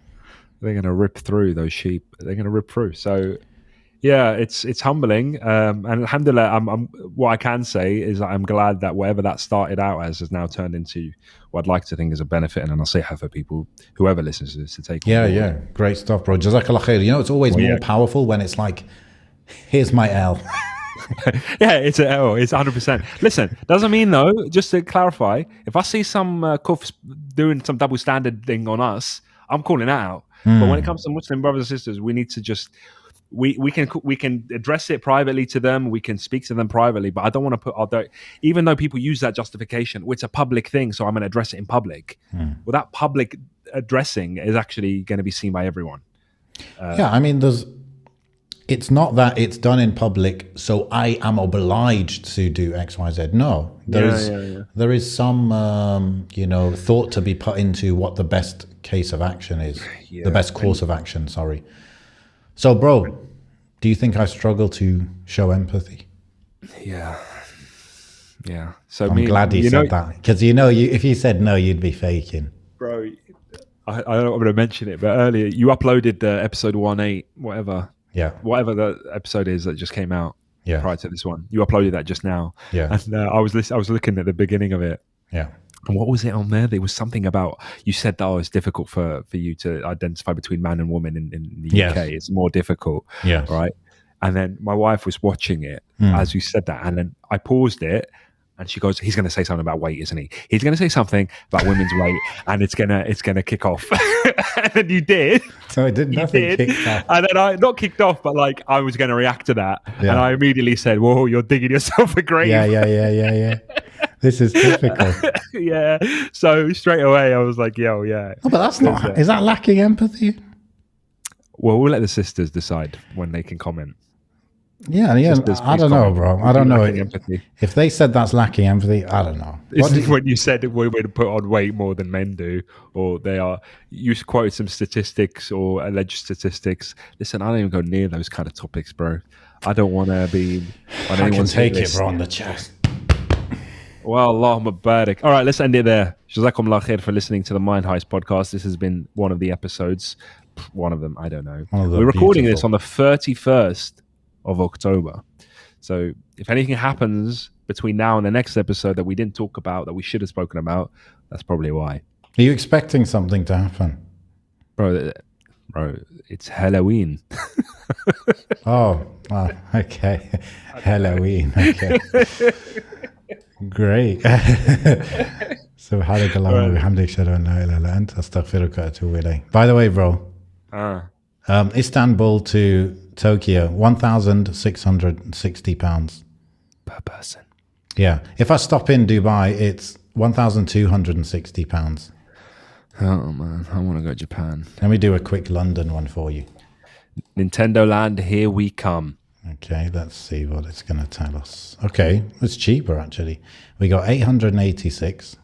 They're going to rip through those sheep. They're going to rip through. So, yeah, it's humbling. And alhamdulillah, what I can say is that I'm glad that whatever that started out as has now turned into what I'd like to think is a benefit and a nasiha for people, whoever listens to this, to take. Yeah. Great stuff, bro. Jazakallah khair. You know, it's always more powerful when it's like, here's my L. Yeah, it's an L. It's 100%. Listen, doesn't mean though, just to clarify, if I see some kuffs doing some double standard thing on us, I'm calling that out. But when it comes to Muslim brothers and sisters, we need to just we can address it privately to them. We can speak to them privately. But I don't want to put even though people use that justification, it's a public thing, so I'm going to address it in public. Well, that public addressing is actually going to be seen by everyone. Yeah, I mean, it's not that it's done in public, so I am obliged to do X, Y, Z. No, there is some thought to be put into what the best case of action is, the best course of action. Sorry. So, bro, do you think I struggle to show empathy? Yeah. So I'm glad you said that, because if you said no, you'd be faking, bro. I don't know if I'm going to mention it, but earlier you uploaded episode 18, whatever. Yeah. Whatever the episode is that just came out prior to this one. You uploaded that just now. Yeah. And I was looking at the beginning of it. Yeah. And what was it on there? There was something about, you said that it's difficult for you to identify between man and woman in the UK. It's more difficult. Yeah. Right. And then my wife was watching it as you said that. And then I paused it. And she goes, he's going to say something about weight, isn't he? He's going to say something about women's weight, and it's gonna kick off. And then you did. So it did nothing. Kicked off. And then I not kicked off, but like I was going to react to that, and I immediately said, "Whoa, you're digging yourself a grave." Yeah. This is typical. Yeah. So straight away, I was like, "Yo, yeah." Oh, but that's not. Is that lacking empathy? Well, we'll let the sisters decide when they can comment. Yeah. I don't know, bro. I don't know. If they said that's lacking empathy, I don't know. When you said women put on weight more than men do, or you quoted some statistics or alleged statistics. Listen, I don't even go near those kind of topics, bro. I don't want to be on anyone's I can take list. it, bro, on the chest. Well, Allahumma barik. All right, let's end it there. Jazakumullah khair for listening to the Mind Heist podcast. This has been one of the episodes. One of them, I don't know. We're recording this on the 31st of October. So if anything happens between now and the next episode that we didn't talk about, that we should have spoken about, that's probably why. Are you expecting something to happen? Bro, it's Halloween. Oh, okay. Halloween. Okay. Great. Subhanaka Allahumma wa bihamdik, ashhadu an la ilaha illa anta, astaghfiruka wa atubu ilayk. By the way, bro, Istanbul to Tokyo, £1,660 per person. Yeah. If I stop in Dubai, it's £1,260. Oh man, I want to go to Japan. Let me do a quick London one for you. Nintendo Land, here we come. Okay, let's see what it's going to tell us. Okay, it's cheaper actually. We got 886.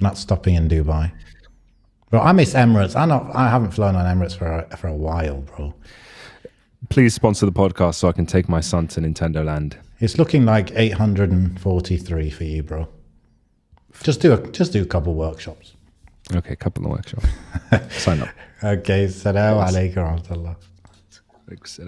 Not stopping in Dubai. Bro, I miss Emirates. I haven't flown on Emirates for a while, bro. please sponsor the podcast so I can take my son to Nintendo Land. It's looking like 843 for you, bro. Just do a couple workshops. Okay, couple of workshops. Sign up. Okay, salam alaikum wa rahmatullah. Thanks.